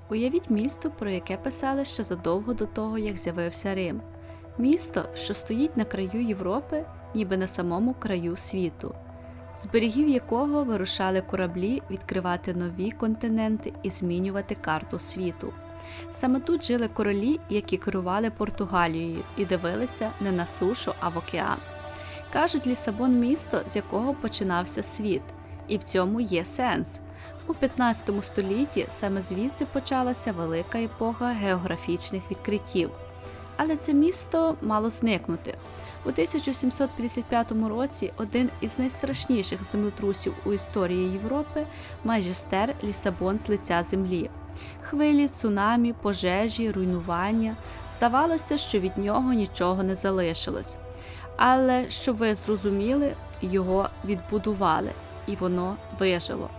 Уявіть місто, про яке писали ще задовго до того, як з'явився Рим. Місто, що стоїть на краю Європи, ніби на самому краю світу, з берегів якого вирушали кораблі відкривати нові континенти і змінювати карту світу. Саме тут жили королі, які керували Португалією і дивилися не на сушу, а в океан. Кажуть, Лісабон – місто, з якого починався світ. І в цьому є сенс. У 15 столітті саме звідси почалася велика епоха географічних відкриттів. Але це місто мало зникнути. У 1755 році один із найстрашніших землетрусів у історії Європи майже стер Лісабон з лиця землі. Хвилі, цунамі, пожежі, руйнування. Здавалося, що від нього нічого не залишилось. Але, щоб ви зрозуміли, його відбудували, і воно вижило.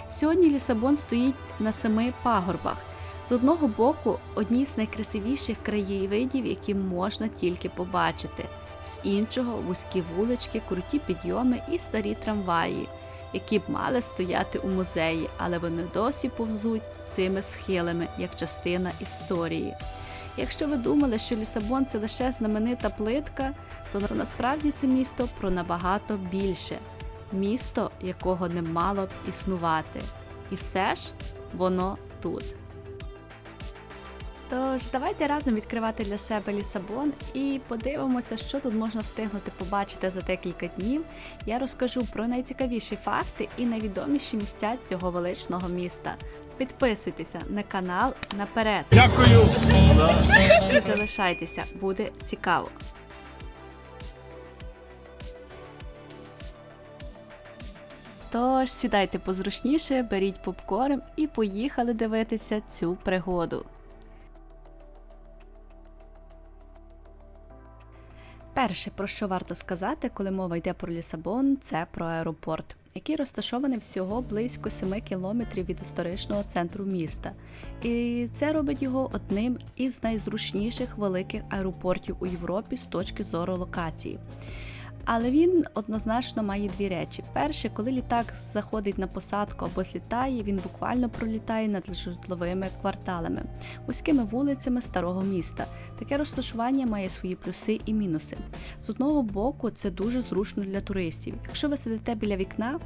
Сьогодні Лісабон стоїть на 7 пагорбах. З одного боку, одні з найкрасивіших краєвидів, які можна тільки побачити. З іншого – вузькі вулички, круті підйоми і старі трамваї, які б мали стояти у музеї, але вони досі повзуть цими схилами, як частина історії. Якщо ви думали, що Лісабон – це лише знаменита плитка, то насправді це місто про набагато більше. Місто, якого не мало б існувати. І все ж воно тут. Тож, давайте разом відкривати для себе Лісабон і подивимося, що тут можна встигнути побачити за декілька днів. Я розкажу про найцікавіші факти і найвідоміші місця цього величного міста. Підписуйтеся на канал наперед. Дякую! І залишайтеся, буде цікаво. Тож, сідайте позручніше, беріть попкорн і поїхали дивитися цю пригоду. Перше, про що варто сказати, коли мова йде про Лісабон, це про аеропорт, який розташований всього близько 7 кілометрів від історичного центру міста. І це робить його одним із найзручніших великих аеропортів у Європі з точки зору локації. Але він однозначно має дві речі. Перше, коли літак заходить на посадку або злітає, він буквально пролітає над житловими кварталами, вузькими вулицями старого міста. Таке розташування має свої плюси і мінуси. З одного боку, це дуже зручно для туристів. Якщо ви сидите біля вікна,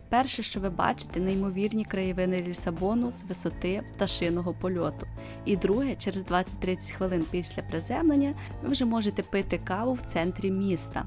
перше, що ви бачите, неймовірні краєвиди Лісабону з висоти пташиного польоту. І друге, через 20-30 хвилин після приземлення ви вже можете пити каву в центрі міста.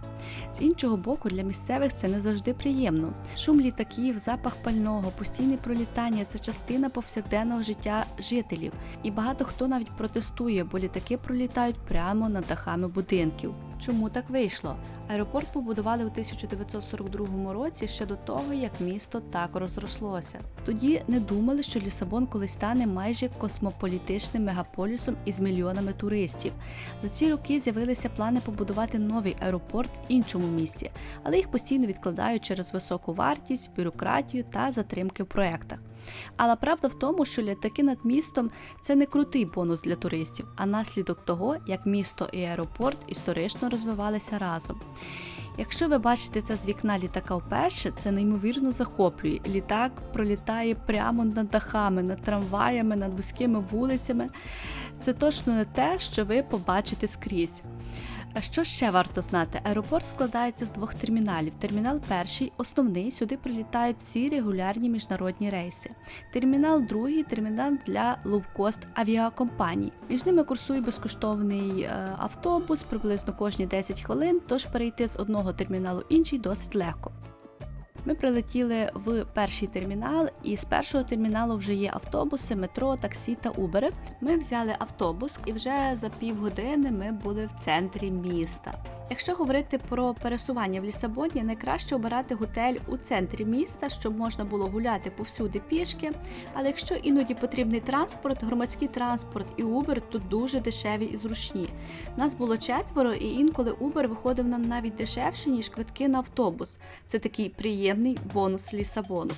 З іншого боку, для місцевих це не завжди приємно. Шум літаків, запах пального, постійне пролітання – це частина повсякденного життя жителів. І багато хто навіть протестує, бо літаки пролітають прямо над дахами будинків. Чому так вийшло? Аеропорт побудували у 1942 році, ще до того, як місто так розрослося. Тоді не думали, що Лісабон колись стане майже космополітичним мегаполісом із мільйонами туристів. За ці роки з'явилися плани побудувати новий аеропорт в іншому місці, але їх постійно відкладають через високу вартість, бюрократію та затримки в проєктах. Але правда в тому, що літаки над містом – це не крутий бонус для туристів, а наслідок того, як місто і аеропорт історично розвивалися разом. Якщо ви бачите це з вікна літака вперше, це неймовірно захоплює. Літак пролітає прямо над дахами, над трамваями, над вузькими вулицями. Це точно не те, що ви побачите скрізь. А що ще варто знати? Аеропорт складається з 2 терміналів. Термінал перший – основний, сюди прилітають всі регулярні міжнародні рейси. Термінал другий – термінал для лоукост авіакомпаній. Між ними курсує безкоштовний автобус приблизно кожні 10 хвилин, тож перейти з одного терміналу в інший досить легко. Ми прилетіли в перший термінал, і з першого терміналу вже є автобуси, метро, таксі та убери. Ми взяли автобус і вже за півгодини ми були в центрі міста. Якщо говорити про пересування в Лісабоні, найкраще обирати готель у центрі міста, щоб можна було гуляти повсюди пішки. Але якщо іноді потрібний транспорт, громадський транспорт і Uber тут дуже дешеві і зручні. Нас було 4, і інколи Uber виходив нам навіть дешевше, ніж квитки на автобус. Це такий приємний бонус Лісабону.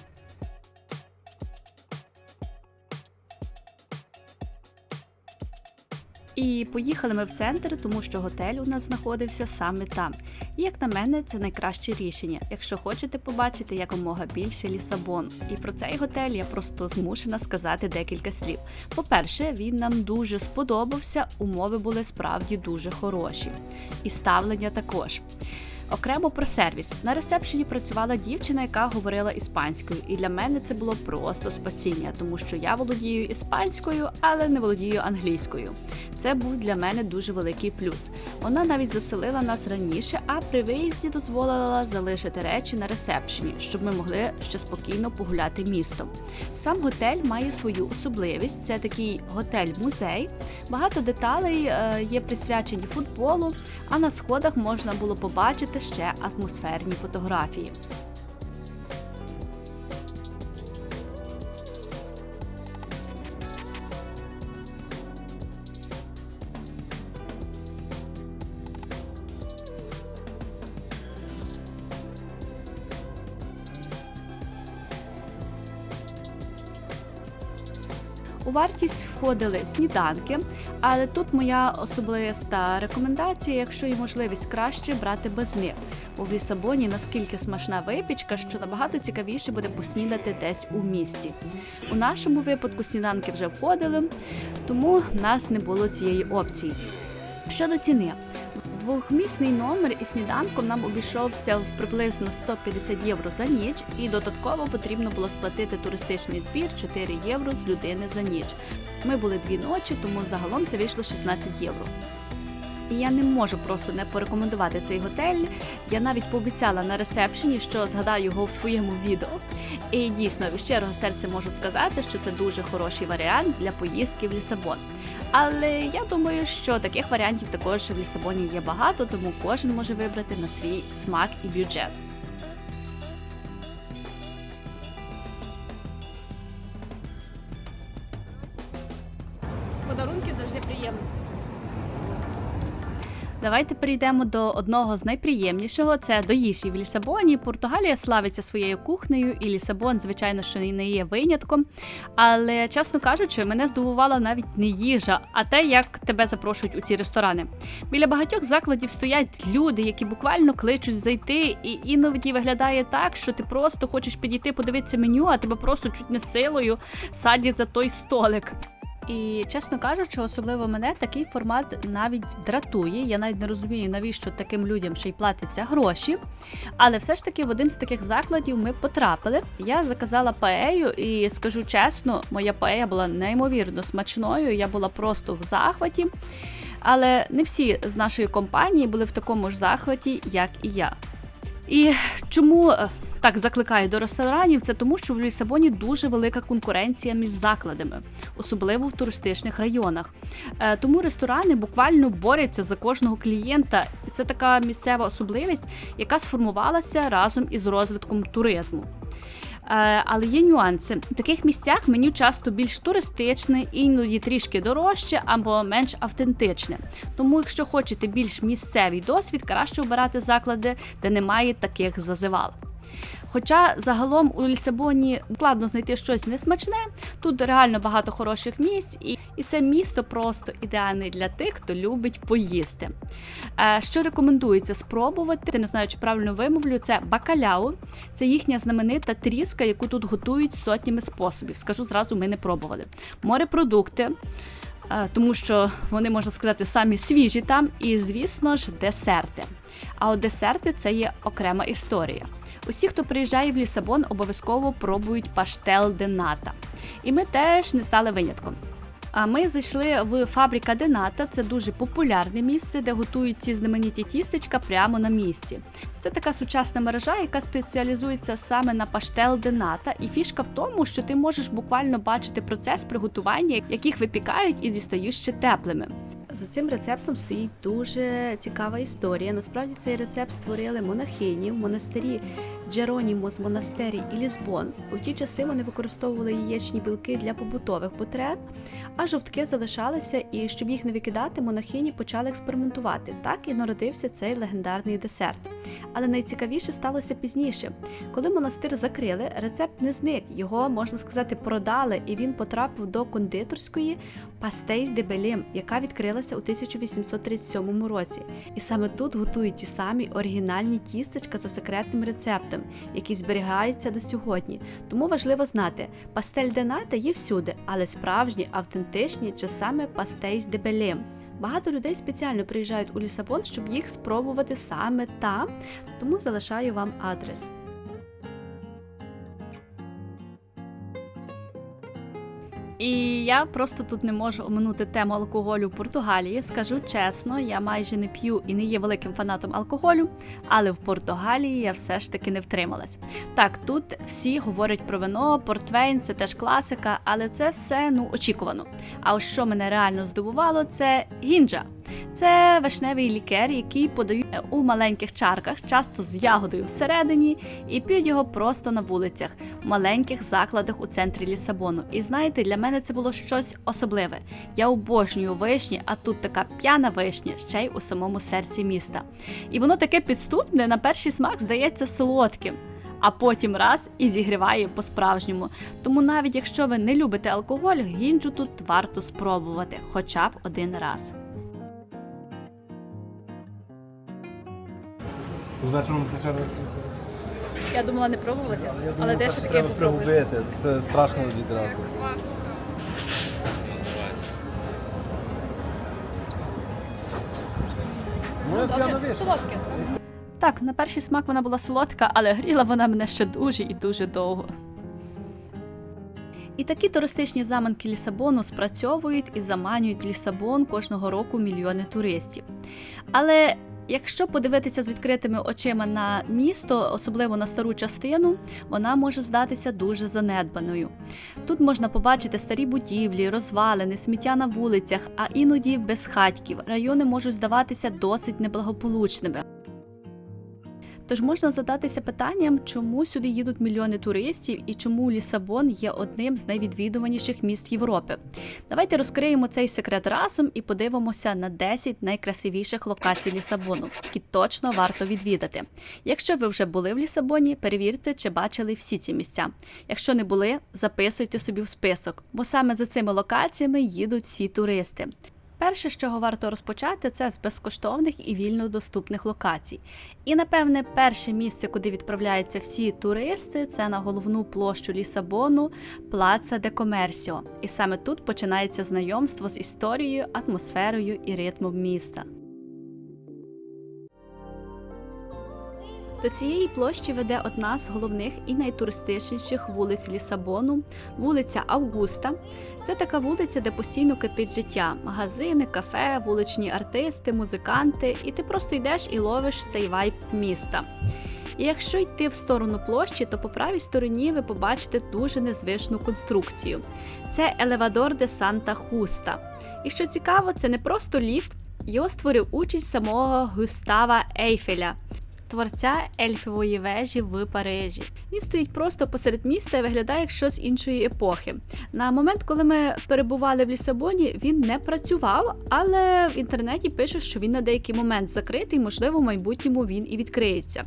І поїхали ми в центр, тому що готель у нас знаходився саме там. І як на мене, це найкраще рішення, якщо хочете побачити якомога більше Лісабону. І про цей готель я просто змушена сказати декілька слів. По-перше, він нам дуже сподобався, умови були справді дуже хороші. І ставлення також. Окремо про сервіс. На ресепшені працювала дівчина, яка говорила іспанською. І для мене це було просто спасіння, тому що я володію іспанською, але не володію англійською. Це був для мене дуже великий плюс. Вона навіть заселила нас раніше, а при виїзді дозволила залишити речі на ресепшені, щоб ми могли ще спокійно погуляти містом. Сам готель має свою особливість. Це такий готель-музей. Багато деталей є присвячені футболу, а на сходах можна було побачити ще атмосферні фотографії. У вартість входили сніданки, але тут моя особиста рекомендація, якщо є можливість, краще брати без них. Бо в Лісабоні наскільки смачна випічка, що набагато цікавіше буде поснідати десь у місті. У нашому випадку сніданки вже входили, тому в нас не було цієї опції. Щодо ціни. Двохмісний номер із сніданком нам обійшовся в приблизно 150 євро за ніч, і додатково потрібно було сплатити туристичний збір 4 євро з людини за ніч. Ми були 2 ночі, тому загалом це вийшло 16 євро. І я не можу просто не порекомендувати цей готель. Я навіть пообіцяла на ресепшені, що згадаю його в своєму відео. І дійсно, від щирого серця можу сказати, що це дуже хороший варіант для поїздки в Лісабон. Але я думаю, що таких варіантів також в Лісабоні є багато, тому кожен може вибрати на свій смак і бюджет. Подарунки завжди приємні. Давайте перейдемо до одного з найприємнішого – це до їжі в Лісабоні. Португалія славиться своєю кухнею, і Лісабон, звичайно, що не є винятком. Але, чесно кажучи, мене здивувала навіть не їжа, а те, як тебе запрошують у ці ресторани. Біля багатьох закладів стоять люди, які буквально кличуть зайти, і іноді виглядає так, що ти просто хочеш підійти подивитися меню, а тебе просто чуть не силою садять за той столик. І, чесно кажучи, особливо мене такий формат навіть дратує. Я навіть не розумію, навіщо таким людям ще й платяться гроші. Але все ж таки в один з таких закладів ми потрапили. Я заказала паею і, скажу чесно, моя паея була неймовірно смачною, я була просто в захваті. Але не всі з нашої компанії були в такому ж захваті, як і я. І чому так закликаю до ресторанів, це тому, що в Лісабоні дуже велика конкуренція між закладами, особливо в туристичних районах. Тому ресторани буквально борються за кожного клієнта. І це така місцева особливість, яка сформувалася разом із розвитком туризму. Але є нюанси. В таких місцях меню часто більш туристичне, іноді трішки дорожче або менш автентичне. Тому, якщо хочете більш місцевий досвід, краще обирати заклади, де немає таких зазивал. Хоча загалом у Лісабоні складно знайти щось несмачне, тут реально багато хороших місць, і це місто просто ідеальне для тих, хто любить поїсти. Що рекомендується спробувати, не знаю, чи правильно вимовлю, це бакаляу. Це їхня знаменита тріска, яку тут готують сотнями способів. Скажу зразу, ми не пробували. Морепродукти, тому що вони, можна сказати, самі свіжі там, і, звісно ж, десерти. А от десерти – це є окрема історія. Усі, хто приїжджає в Лісабон, обов'язково пробують паштел де ната. І ми теж не стали винятком. А ми зайшли в Фабрика де Ната, це дуже популярне місце, де готують ці знамениті тістечка прямо на місці. Це така сучасна мережа, яка спеціалізується саме на паштел де ната, і фішка в тому, що ти можеш буквально бачити процес приготування, яких випікають і дістають ще теплими. За цим рецептом стоїть дуже цікава історія. Насправді цей рецепт створили монахині в монастирі Джеронімос монастирі і Лісбон. У ті часи вони використовували яєчні білки для побутових потреб, а жовтки залишалися, і щоб їх не викидати, монахині почали експериментувати. Так і народився цей легендарний десерт. Але найцікавіше сталося пізніше. Коли монастир закрили, рецепт не зник, його, можна сказати, продали, і він потрапив до кондитерської Pastéis de Belém, яка відкрилася у 1837 році. І саме тут готують ті самі оригінальні тістечка за секретним рецептом, який зберігається до сьогодні. Тому важливо знати, пастель де ната є всюди, але справжні, автентичні чи саме Pastéis de Belém. Багато людей спеціально приїжджають у Лісабон, щоб їх спробувати саме там, тому залишаю вам адрес. І я просто тут не можу оминути тему алкоголю в Португалії. Скажу чесно, я майже не п'ю і не є великим фанатом алкоголю, але в Португалії я все ж таки не втрималась. Так, тут всі говорять про вино, портвейн, це теж класика, але це все, очікувано. А ось що мене реально здивувало, це гінджа. Це вишневий лікер, який подають у маленьких чарках, часто з ягодою всередині, і п'ють його просто на вулицях, в маленьких закладах у центрі Лісабону. І знаєте, для мене це було щось особливе. Я обожнюю вишні, а тут така п'яна вишня, ще й у самому серці міста. І воно таке підступне, на перший смак здається солодким, а потім раз і зігріває по-справжньому. Тому навіть якщо ви не любите алкоголь, гінджу тут варто спробувати, хоча б один раз. Вечором вечерю. Я думала не пробувати, але дещо таке Треба пригубити, це страшно відразу. Солодке. Так, на перший смак вона була солодка, але гріла вона мене ще дуже і дуже довго. І такі туристичні заманки Лісабону спрацьовують і заманюють в Лісабон кожного року мільйони туристів. Але якщо подивитися з відкритими очима на місто, особливо на стару частину, вона може здатися дуже занедбаною. Тут можна побачити старі будівлі, розвалини, сміття на вулицях, а іноді безхатьків. Райони можуть здаватися досить неблагополучними. Тож можна задатися питанням, чому сюди їдуть мільйони туристів і чому Лісабон є одним з найвідвідуваніших міст Європи. Давайте розкриємо цей секрет разом і подивимося на 10 найкрасивіших локацій Лісабону, які точно варто відвідати. Якщо ви вже були в Лісабоні, перевірте, чи бачили всі ці місця. Якщо не були, записуйте собі в список, бо саме за цими локаціями їдуть всі туристи. Перше, з чого варто розпочати, це з безкоштовних і вільно доступних локацій. І, напевне, перше місце, куди відправляються всі туристи, це на головну площу Лісабону – Плаца де Комерсіо. І саме тут починається знайомство з історією, атмосферою і ритмом міста. До цієї площі веде одна з головних і найтуристичніших вулиць Лісабону – вулиця Августа. Це така вулиця, де постійно кипить життя. Магазини, кафе, вуличні артисти, музиканти. І ти просто йдеш і ловиш цей вайб міста. І якщо йти в сторону площі, то по правій стороні ви побачите дуже незвичну конструкцію. Це елевадор де Санта Хуста. І що цікаво, це не просто ліфт, його створив участь самого Гюстава Ейфеля, творця Ейфелевої вежі в Парижі. Він стоїть просто посеред міста і виглядає як щось іншої епохи. На момент, коли ми перебували в Лісабоні, він не працював, але в інтернеті пише, що він на деякий момент закритий, можливо, в майбутньому він і відкриється.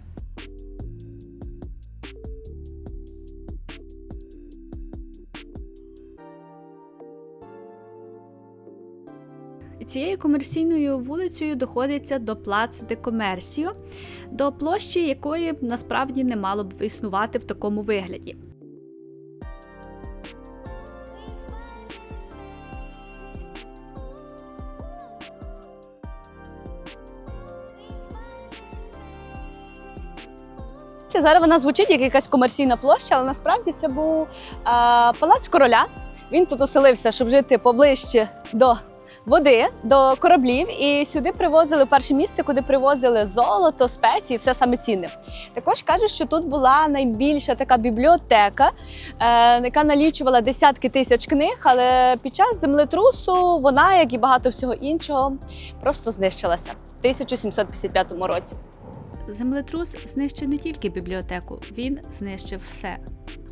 Цією комерційною вулицею доходиться до Плац де Комерсіо, до площі, якої насправді не мало б існувати в такому вигляді. Зараз вона звучить як якась комерційна площа, але насправді це був палац короля. Він тут оселився, щоб жити поближче до води, до кораблів, і сюди привозили перше місце, куди привозили золото, спеції, все саме цінне. Також кажуть, що тут була найбільша така бібліотека, яка налічувала десятки тисяч книг, але під час землетрусу вона, як і багато всього іншого, просто знищилася в 1755 році. Землетрус знищив не тільки бібліотеку, він знищив все.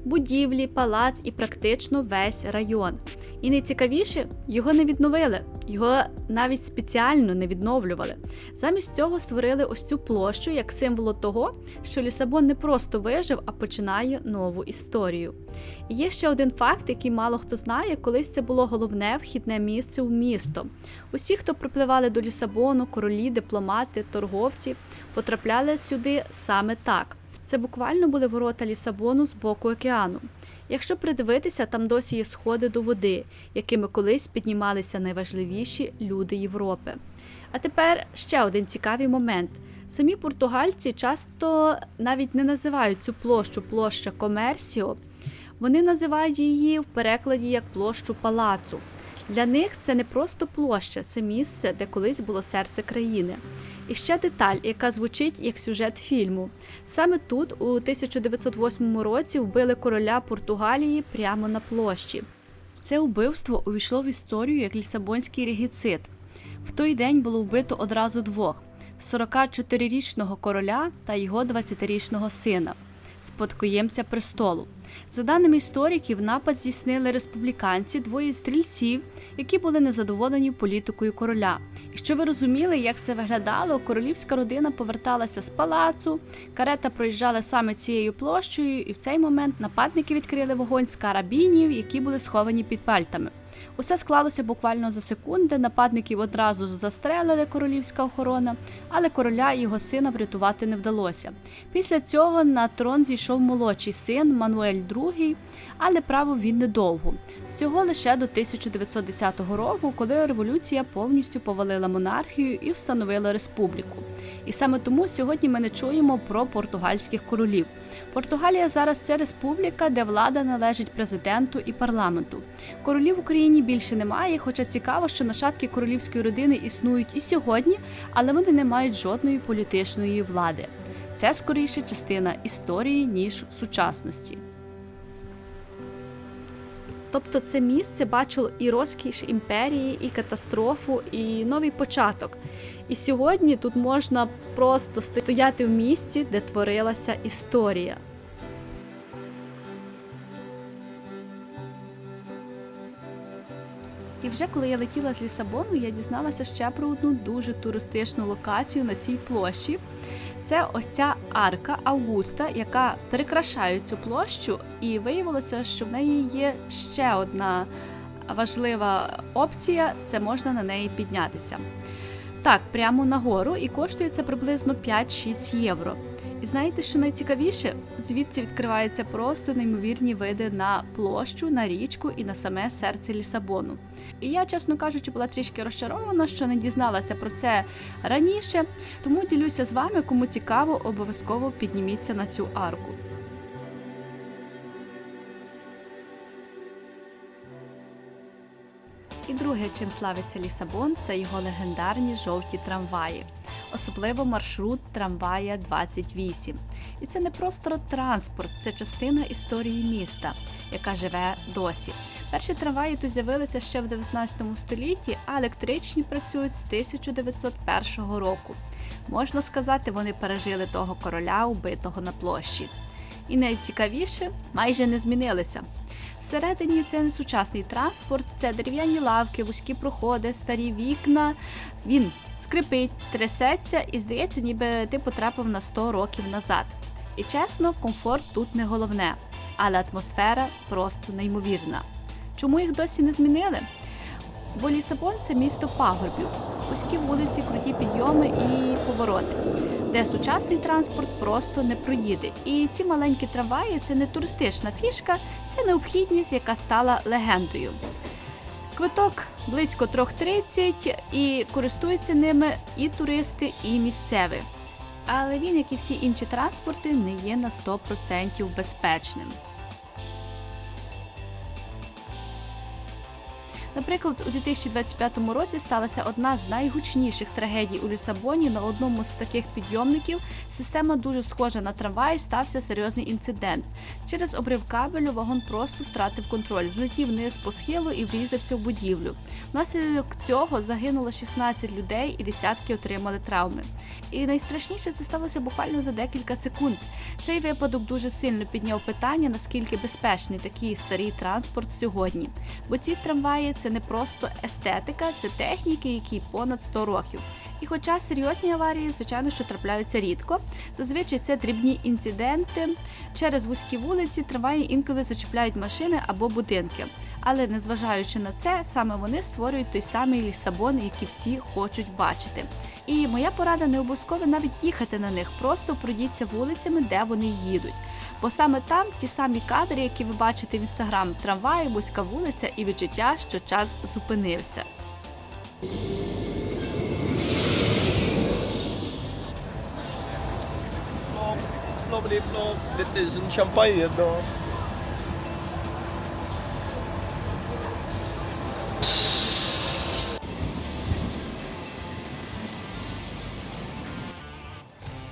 Будівлі, палац і практично весь район. І найцікавіше, його не відновили, його навіть спеціально не відновлювали. Замість цього створили ось цю площу як символ того, що Лісабон не просто вижив, а починає нову історію. І є ще один факт, який мало хто знає, колись це було головне вхідне місце у місто. Усі, хто припливали до Лісабону, королі, дипломати, торговці, потрапляли сюди саме так. Це буквально були ворота Лісабону з боку океану. Якщо придивитися, там досі є сходи до води, якими колись піднімалися найважливіші люди Європи. А тепер ще один цікавий момент. Самі португальці часто навіть не називають цю площа Комерсіо, вони називають її в перекладі як площу палацу. Для них це не просто площа, це місце, де колись було серце країни. І ще деталь, яка звучить як сюжет фільму. Саме тут у 1908 році вбили короля Португалії прямо на площі. Це вбивство увійшло в історію як Лісабонський регіцид. В той день було вбито одразу двох – 44-річного короля та його 20-річного сина, спадкоємця престолу. За даними істориків, напад здійснили республіканці, двоє стрільців, які були незадоволені політикою короля. І що ви розуміли, як це виглядало, королівська родина поверталася з палацу, карета проїжджала саме цією площею, і в цей момент нападники відкрили вогонь з карабінів, які були сховані під пальтами. Усе склалося буквально за секунди, нападників одразу застрелили королівська охорона, але короля і його сина врятувати не вдалося. Після цього на трон зійшов молодший син Мануель II, але правив він недовго. Всього лише до 1910 року, коли революція повністю повалила монархію і встановила республіку. І саме тому сьогодні ми не чуємо про португальських королів. Португалія зараз – це республіка, де влада належить президенту і парламенту. Королів в Україні більше немає, хоча цікаво, що нащадки королівської родини існують і сьогодні, але вони не мають жодної політичної влади. Це скоріше частина історії, ніж сучасності. Тобто це місце бачило і розкіш імперії, і катастрофу, і новий початок. І сьогодні тут можна просто стояти в місці, де творилася історія. І вже коли я летіла з Лісабону, я дізналася ще про одну дуже туристичну локацію на цій площі. Це ось ця арка Аугуста, яка прикрашає цю площу, і виявилося, що в неї є ще одна важлива опція – це можна на неї піднятися. Так, прямо нагору, і коштує це приблизно 5-6 євро. І знаєте, що найцікавіше? Звідси відкриваються просто неймовірні види на площу, на річку і на саме серце Лісабону. І я, чесно кажучи, була трішки розчарована, що не дізналася про це раніше, тому ділюся з вами, кому цікаво, обов'язково підніміться на цю арку. І друге, чим славиться Лісабон, це його легендарні жовті трамваї. Особливо маршрут трамвая 28. І це не просто транспорт, це частина історії міста, яка живе досі. Перші трамваї тут з'явилися ще в 19 столітті, а електричні працюють з 1901 року. Можна сказати, вони пережили того короля, убитого на площі. І найцікавіше, майже не змінилися. Всередині це не сучасний транспорт, це дерев'яні лавки, вузькі проходи, старі вікна. Він скрипить, трясеться і здається, ніби ти потрапив на 100 років назад. І чесно, комфорт тут не головне, але атмосфера просто неймовірна. Чому їх досі не змінили? Бо Лісабон – це місто пагорбів, вузькі вулиці, круті підйоми і повороти, де сучасний транспорт просто не проїде. І ці маленькі трамваї – це не туристична фішка, це необхідність, яка стала легендою. Квиток близько 3,30 і користуються ними і туристи, і місцеві. Але він, як і всі інші транспорти, не є на 100% безпечним. Наприклад, у 2025 році сталася одна з найгучніших трагедій у Лісабоні. На одному з таких підйомників система дуже схожа на трамвай, стався серйозний інцидент. Через обрив кабелю вагон просто втратив контроль, злетів вниз по схилу і врізався в будівлю. Внаслідок цього загинуло 16 людей і десятки отримали травми. І найстрашніше це сталося буквально за декілька секунд. Цей випадок дуже сильно підняв питання, наскільки безпечний такий старий транспорт сьогодні. Бо ці трамваї – це не просто естетика, це техніки, які понад 100 років. І хоча серйозні аварії, звичайно, що трапляються рідко, зазвичай це дрібні інциденти. Через вузькі вулиці трамваї інколи зачіпляють машини або будинки. Але незважаючи на це, саме вони створюють той самий Лісабон, який всі хочуть бачити. І моя порада: не обов'язково навіть їхати на них, просто пройдіться вулицями, де вони їдуть. Бо саме там ті самі кадри, які ви бачите в інстаграм: трамвай, вузька вулиця і відчуття, що час зупинився. Dit is een champagne door.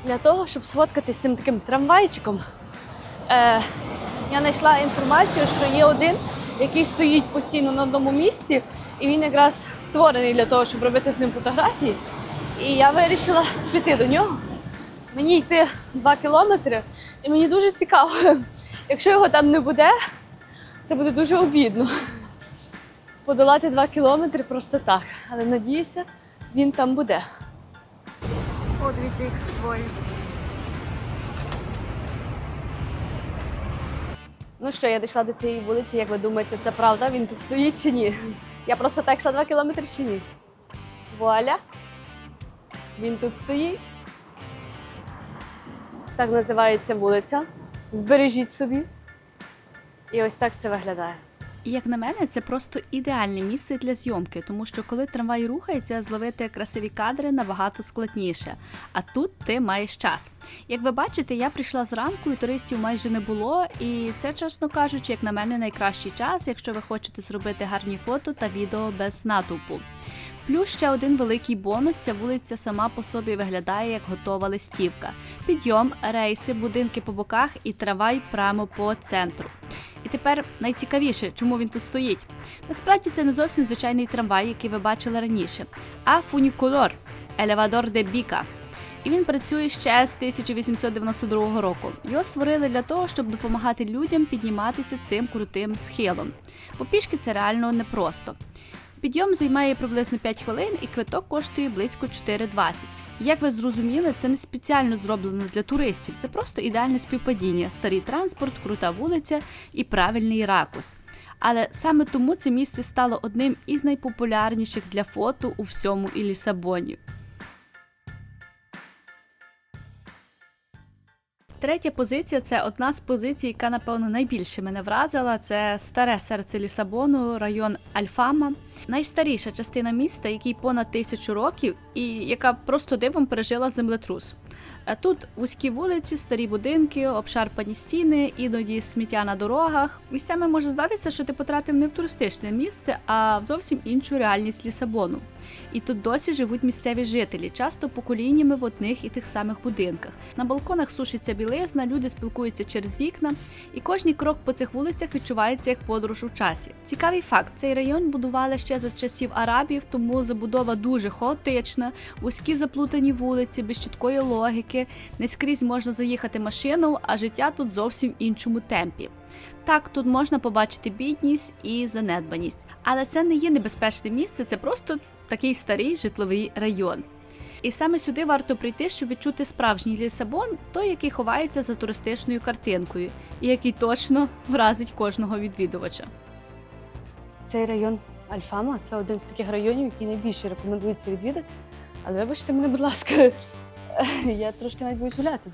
Для того, щоб сфоткатися з цим таким трамвайчиком, я знайшла інформацію, що є один, який стоїть постійно на одному місці, і він якраз створений для того, щоб робити з ним фотографії. І я вирішила піти до нього. Мені йти 2 кілометри, і мені дуже цікаво. Якщо його там не буде, це буде дуже обідно. Подолати 2 кілометри просто так. Але надіюся, він там буде. О, дивіться, їх двоє. Ну що, я дійшла до цієї вулиці. Як ви думаєте, це правда? Він тут стоїть чи ні? Я просто так йшла 2 кілометри чи ні? Вуаля! Він тут стоїть. Так називається вулиця. Збережіть собі. І ось так це виглядає. І як на мене, це просто ідеальне місце для зйомки, тому що коли трамвай рухається, зловити красиві кадри набагато складніше. А тут ти маєш час. Як ви бачите, я прийшла зранку, і туристів майже не було, і це, чесно кажучи, як на мене, найкращий час, якщо ви хочете зробити гарні фото та відео без натовпу. Плюс ще один великий бонус – ця вулиця сама по собі виглядає як готова листівка. Підйом, рейси, будинки по боках і трамвай прямо по центру. І тепер найцікавіше, чому він тут стоїть. Насправді це не зовсім звичайний трамвай, який ви бачили раніше, а фунікулор – елевадор де Біка. І він працює ще з 1892 року. Його створили для того, щоб допомагати людям підніматися цим крутим схилом. Бо пішки це реально непросто. Підйом займає приблизно 5 хвилин і квиток коштує близько 4,20. Як ви зрозуміли, це не спеціально зроблено для туристів, це просто ідеальне співпадіння – старий транспорт, крута вулиця і правильний ракурс. Але саме тому це місце стало одним із найпопулярніших для фото у всьому Лісабоні. Третя позиція – це одна з позицій, яка, напевно, найбільше мене вразила. Це старе серце Лісабону, район Альфама. Найстаріша частина міста, який понад 1000 років і яка просто дивом пережила землетрус. Тут вузькі вулиці, старі будинки, обшарпані стіни, іноді сміття на дорогах. Місцями може здатися, що ти потратив не в туристичне місце, а в зовсім іншу реальність Лісабону. І тут досі живуть місцеві жителі, часто поколіннями в одних і тих самих будинках. На балконах сушиться білизна, люди спілкуються через вікна, і кожний крок по цих вулицях відчувається як подорож у часі. Цікавий факт, цей район будували ще за часів арабів, тому забудова дуже хаотична, вузькі заплутані вулиці, без чіткої логіки, не скрізь можна заїхати машиною, а життя тут зовсім в іншому темпі. Так, тут можна побачити бідність і занедбаність. Але це не є небезпечне місце, це просто такий старий житловий район. І саме сюди варто прийти, щоб відчути справжній Лісабон, той, який ховається за туристичною картинкою, і який точно вразить кожного відвідувача. Цей район Альфама – це один з таких районів, який найбільше рекомендується відвідати. Але вибачте мене, будь ласка, я трошки навіть боюсь гуляти.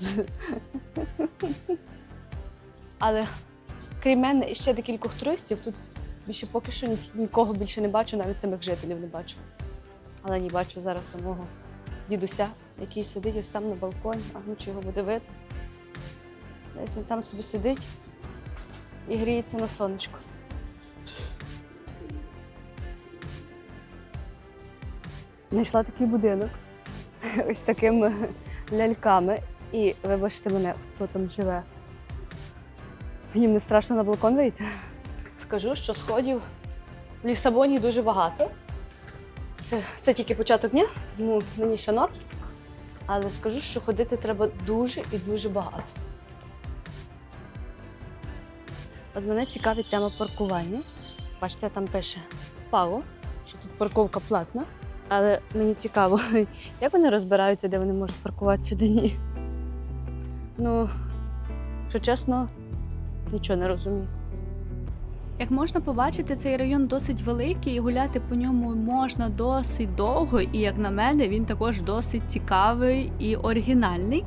Але крім мене і ще декількох туристів, тут більше поки що нікого більше не бачу, навіть самих жителів не бачу. Але не бачу зараз самого дідуся, який сидить ось там на балконі, а ну чи його буде видно. Десь він там собі сидить і гріється на сонечку. Знайшла такий будинок ось такими ляльками. І вибачте мене, хто там живе. Їм не страшно на балкон вийти. Скажу, що сходів в Лісабоні дуже багато. Це тільки початок дня, тому мені ще норм. Але скажу, що ходити треба дуже і дуже багато. От мене цікавить тема паркування. Бачите, там пише ПАО, що тут парковка платна. Але мені цікаво, як вони розбираються, де вони можуть паркуватися, де ні. Ну, якщо чесно, нічого не розумію. Як можна побачити, цей район досить великий і гуляти по ньому можна досить довго, і, як на мене, він також досить цікавий і оригінальний.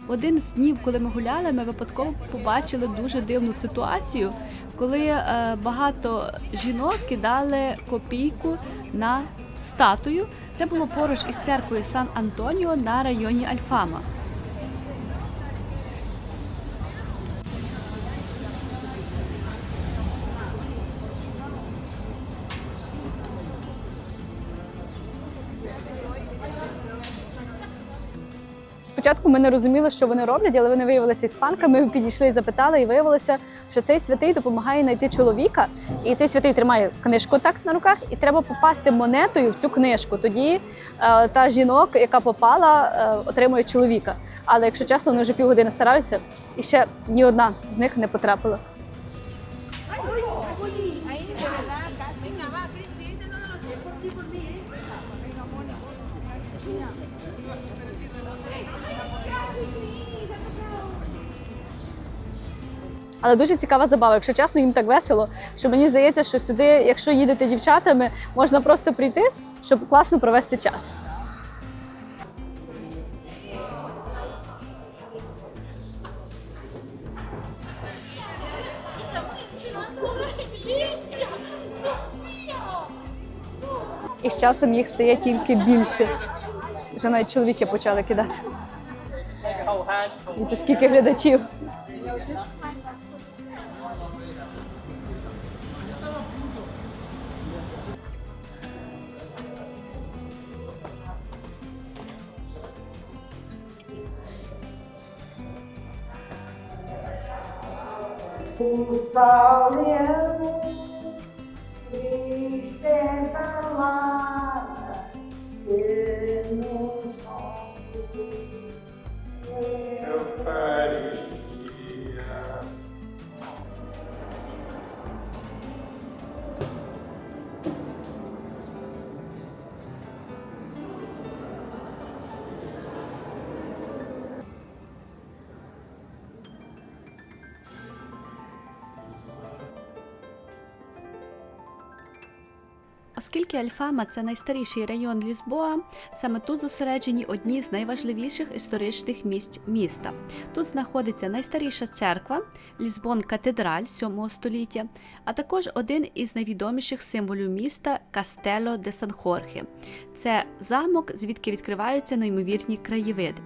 Один з днів, коли ми гуляли, ми випадково побачили дуже дивну ситуацію, коли багато жінок кидали копійку на статую. Це було поруч із церквою Сан-Антоніо на районі Альфама. Спочатку ми не розуміли, що вони роблять, але вони виявилися іспанками. Ми підійшли і запитали, і виявилося, що цей святий допомагає знайти чоловіка. І цей святий тримає книжку так на руках, і треба попасти монетою в цю книжку. Тоді та жінок, яка попала, отримує чоловіка. Але, якщо чесно, вони вже півгодини стараються, і ще ні одна з них не потрапила. Але дуже цікава забава, якщо чесно, їм так весело, що мені здається, що сюди, якщо їдете дівчатами, можна просто прийти, щоб класно провести час. І з часом їх стає тільки більше. Вже навіть чоловіки почали кидати. І це скільки глядачів. O sol e a luz, isto é palavra que nos conduz. Оскільки Альфама – це найстаріший район Лісбоа, саме тут зосереджені одні з найважливіших історичних місць міста. Тут знаходиться найстаріша церква – Лісбон-катедраль 7 століття, а також один із найвідоміших символів міста – Кастело де Сан-Хорхе. Це замок, звідки відкриваються неймовірні краєвиди.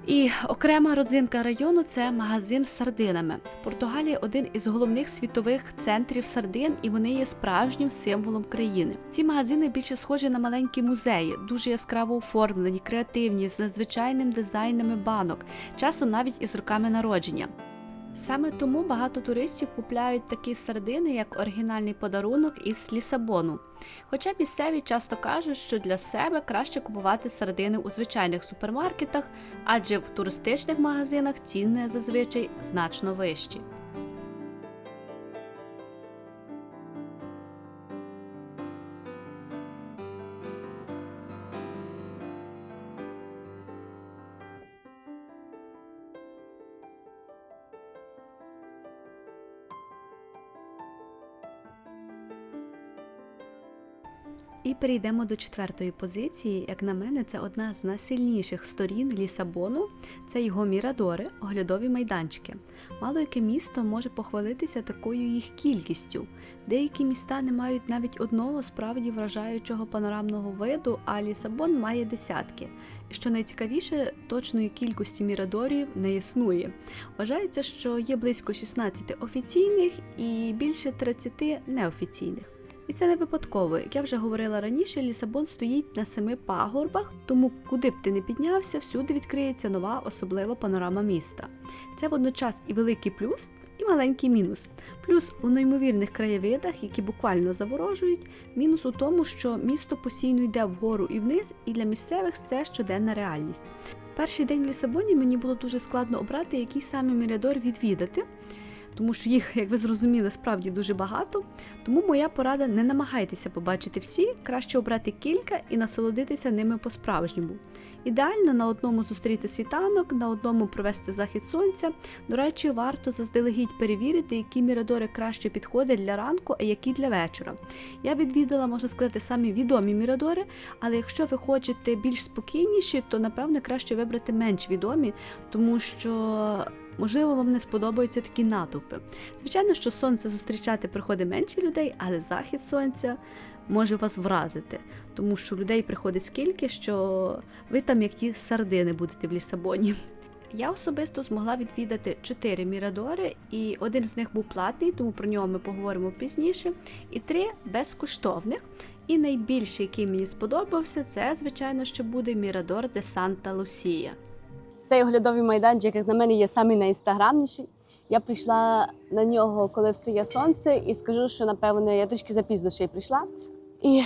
І окрема родзинка району – це магазин з сардинами. Португалія – один із головних світових центрів сардин, і вони є справжнім символом країни. Ці магазини більше схожі на маленькі музеї, дуже яскраво оформлені, креативні, з надзвичайним дизайнами банок, часто навіть із роками народження. Саме тому багато туристів купляють такі сардини як оригінальний подарунок із Лісабону. Хоча місцеві часто кажуть, що для себе краще купувати сардини у звичайних супермаркетах, адже в туристичних магазинах ціни зазвичай значно вищі. І перейдемо до 4-ї позиції. Як на мене, це одна з найсильніших сторін Лісабону. Це його мірадори, оглядові майданчики. Мало яке місто може похвалитися такою їх кількістю. Деякі міста не мають навіть одного справді вражаючого панорамного виду, а Лісабон має десятки. І що найцікавіше, точної кількості мірадорів не існує. Вважається, що є близько 16 офіційних і більше 30 неофіційних. І це не випадково. Як я вже говорила раніше, Лісабон стоїть на 7 пагорбах, тому куди б ти не піднявся, всюди відкриється нова особлива панорама міста. Це водночас і великий плюс, і маленький мінус. Плюс у неймовірних краєвидах, які буквально заворожують, мінус у тому, що місто постійно йде вгору і вниз, і для місцевих це щоденна реальність. Перший день в Лісабоні мені було дуже складно обрати, який саме мірадор відвідати, тому що їх, як ви зрозуміли, справді дуже багато. Тому моя порада: не намагайтеся побачити всі, краще обрати кілька і насолодитися ними по-справжньому. Ідеально на одному зустріти світанок, на одному провести захід сонця. До речі, варто заздалегідь перевірити, які мірадори краще підходять для ранку, а які для вечора. Я відвідала, можна сказати, самі відомі мірадори, але якщо ви хочете більш спокійніші, то, напевне, краще вибрати менш відомі, тому що можливо, вам не сподобаються такі натовпи. Звичайно, що сонце зустрічати приходить менше людей, але захід сонця може вас вразити, тому що людей приходить скільки, що ви там як ті сардини будете в Лісабоні. Я особисто змогла відвідати 4 мірадори, і один з них був платний, тому про нього ми поговоримо пізніше, і 3 безкоштовних. І найбільший, який мені сподобався, це, звичайно, що буде мірадор де Санта Лусія. Цей оглядовий майданчик, як на мене, є самий найінстаграмніший. Я прийшла на нього, коли встає сонце, і скажу, що, напевне, я трішки запізно ще й прийшла. І,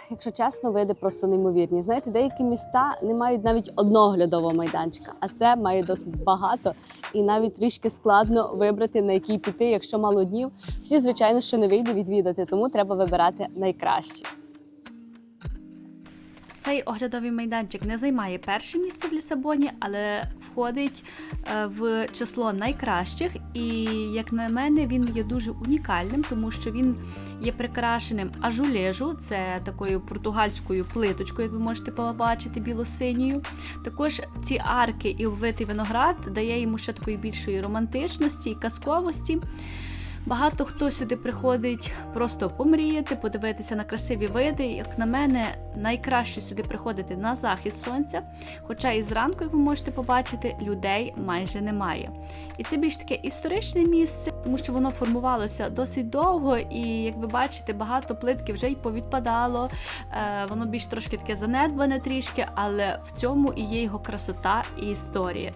якщо чесно, види просто неймовірні. Знаєте, деякі міста не мають навіть одного оглядового майданчика, а це має досить багато. І навіть трішки складно вибрати, на який піти, якщо мало днів. Всі, звичайно, що не вийде відвідати, тому треба вибирати найкращі. Цей оглядовий майданчик не займає перше місце в Лісабоні, але входить в число найкращих. І, як на мене, він є дуже унікальним, тому що він є прикрашеним ажулежу, це такою португальською плиточкою, як ви можете побачити, білосиньою. Також ці арки і обвитий виноград дає йому ще такої більшої романтичності і казковості. Багато хто сюди приходить просто помріяти, подивитися на красиві види. Як на мене, найкраще сюди приходити на захід сонця, хоча і зранку, як ви можете побачити, людей майже немає. І це більш таке історичне місце, тому що воно формувалося досить довго, і, як ви бачите, багато плитки вже й повідпадало, воно більш трошки таке занедбане трішки, але в цьому і є його красота і історія.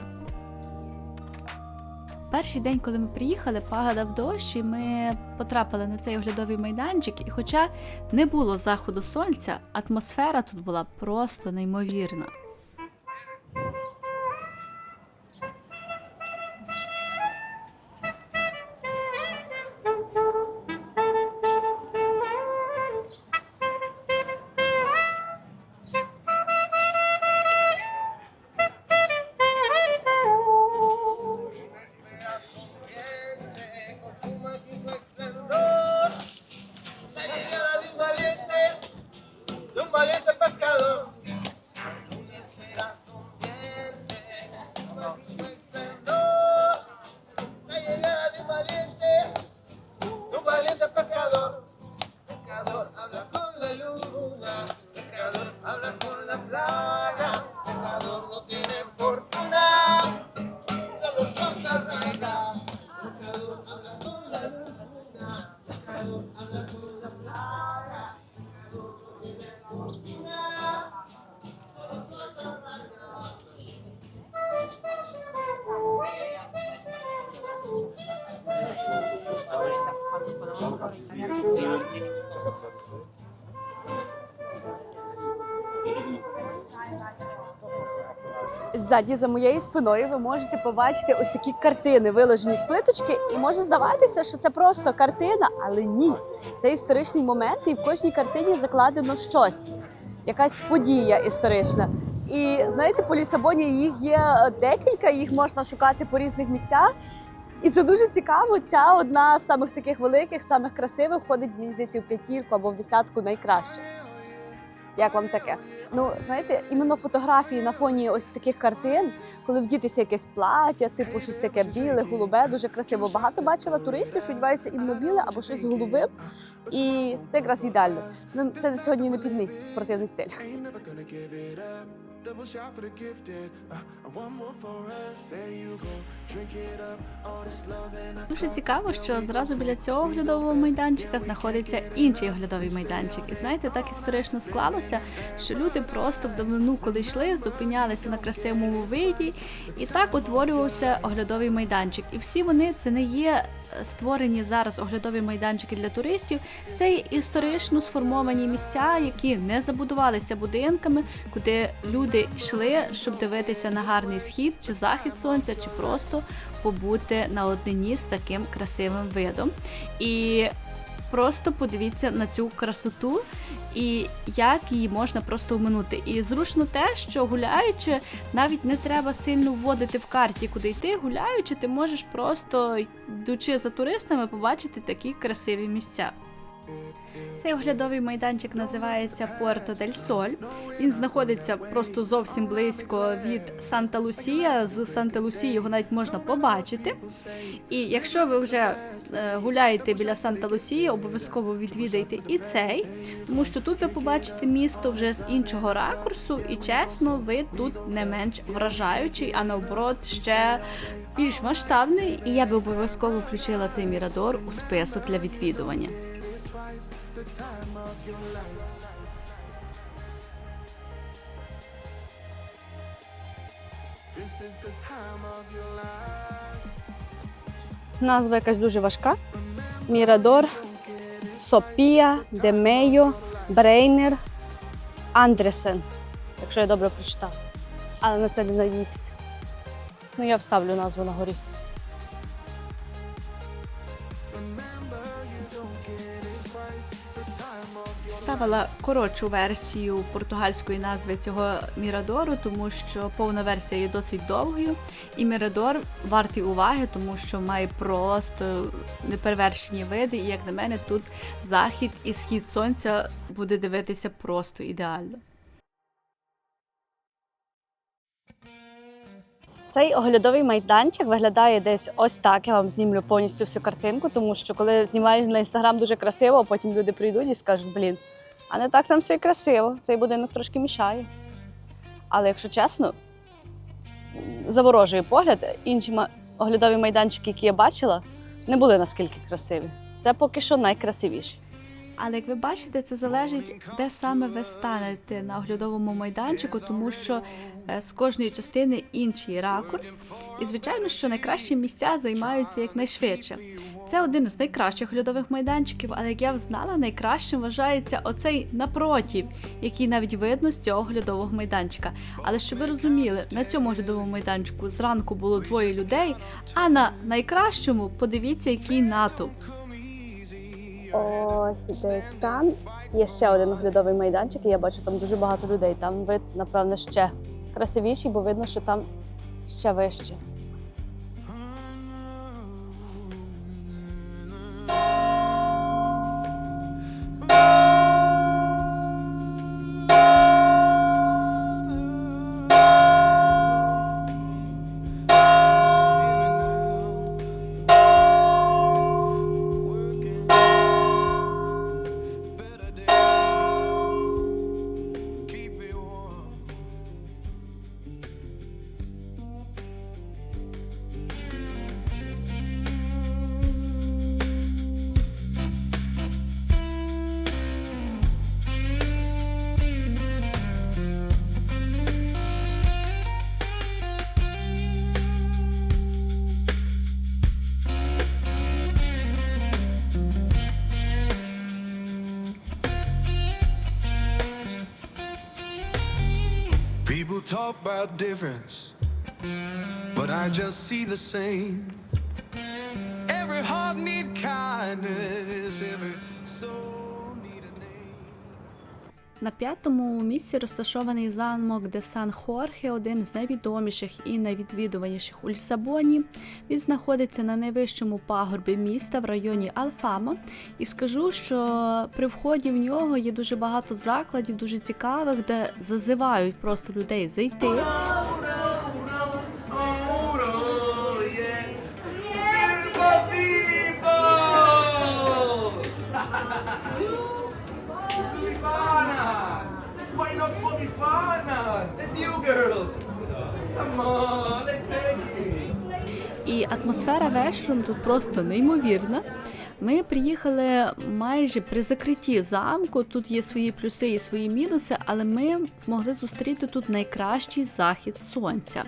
Перший день, коли ми приїхали, падав дощ, і ми потрапили на цей оглядовий майданчик. І хоча не було заходу сонця, атмосфера тут була просто неймовірна. Ззаді, за моєю спиною, ви можете побачити ось такі картини, виложені з плиточки, і може здаватися, що це просто картина, але ні. Це історичний момент, і в кожній картині закладено щось, якась подія історична. І, знаєте, по Лісабоні їх є декілька, їх можна шукати по різних місцях. І це дуже цікаво, ця одна з самих таких великих, самих красивих, входить, мені здається, в 5 або в 10 найкращих. Як вам таке? Ну, знаєте, іменно фотографії на фоні ось таких картин, коли вдітися якесь плаття, типу щось таке біле, голубе, дуже красиво. Багато бачила туристів, що вдіваються іменно біле або щось з голубим. І це якраз ідеально. Ну, це сьогодні не під мій спортивний стиль. Double shot for the gifted. One more for us. There you go. Drink it up. All this love and Дуже цікаво, що зразу біля цього оглядового майданчика знаходиться інший оглядовий майданчик. І знаєте, так історично склалося, що люди просто в давнину, коли йшли, зупинялися на красивому виді, і так утворювався оглядовий майданчик. І всі вони, це не є створені зараз оглядові майданчики для туристів, це є історично сформовані місця, які не забудувалися будинками, куди люди йшли, щоб дивитися на гарний схід чи захід сонця, чи просто побути наодині з таким красивим видом. І просто подивіться на цю красоту і як її можна просто оминути. І зручно те, що гуляючи, навіть не треба сильно вводити в карті, куди йти. Гуляючи, ти можеш просто, йдучи за туристами, побачити такі красиві місця. Цей оглядовий майданчик називається Пуерто дель Соль. Він знаходиться просто зовсім близько від Санта-Лусія. З Санта-Лусії його навіть можна побачити. І якщо ви вже гуляєте біля Санта-Лусії, обов'язково відвідайте і цей, тому що тут ви побачите місто вже з іншого ракурсу, і чесно, вид тут не менш вражаючий, а наоборот ще більш масштабний. І я би обов'язково включила цей мірадор у список для відвідування. Назва якась дуже важка. Мірадор, Сопія, Демейо, Брейнер, Андресен. Якщо я добре прочитала. Але на це не надійтеся. Ну, я вставлю назву на горі. Ставила коротшу версію португальської назви цього мірадору, тому що повна версія є досить довгою. І мірадор вартий уваги, тому що має просто неперевершені види. І, як на мене, тут захід і схід сонця буде дивитися просто ідеально. Цей оглядовий майданчик виглядає десь ось так. Я вам знімлю повністю всю картинку, тому що коли знімаєш на Інстаграм дуже красиво, а потім люди прийдуть і скажуть, блін, а не так там все і красиво, цей будинок трошки мішає. Але якщо чесно, заворожує погляд. Інші оглядові майданчики, які я бачила, не були наскільки красиві. Це поки що найкрасивіші. Але як ви бачите, це залежить, де саме ви станете на оглядовому майданчику, тому що з кожної частини інший ракурс. І, звичайно, що найкращі місця займаються якнайшвидше. Це один з найкращих оглядових майданчиків, але як я знала, найкращим вважається оцей напротив, який навіть видно з цього оглядового майданчика. Але щоб ви розуміли, на цьому оглядовому майданчику зранку було 2 людей, а на найкращому подивіться, який натовп. Ось десь там є ще один оглядовий майданчик, і я бачу там дуже багато людей. Там вид, напевно, ще красивіший, бо видно, що там ще вище. people talk about difference, but I just see the same. Every heart need kindness, every soul need a name. На 5-му місці розташований замок де Сан-Хорхе, один з найвідоміших і найвідвідуваніших у Лісабоні. Він знаходиться на найвищому пагорбі міста в районі Алфама. І скажу, що при вході в нього є дуже багато закладів, дуже цікавих, де зазивають просто людей зайти. Why not Polifana? The new girl. Come on, let's take it. І атмосфера вечором тут просто неймовірна. Ми приїхали майже при закритті замку, тут є свої плюси і свої мінуси, але ми змогли зустріти тут найкращий захід сонця.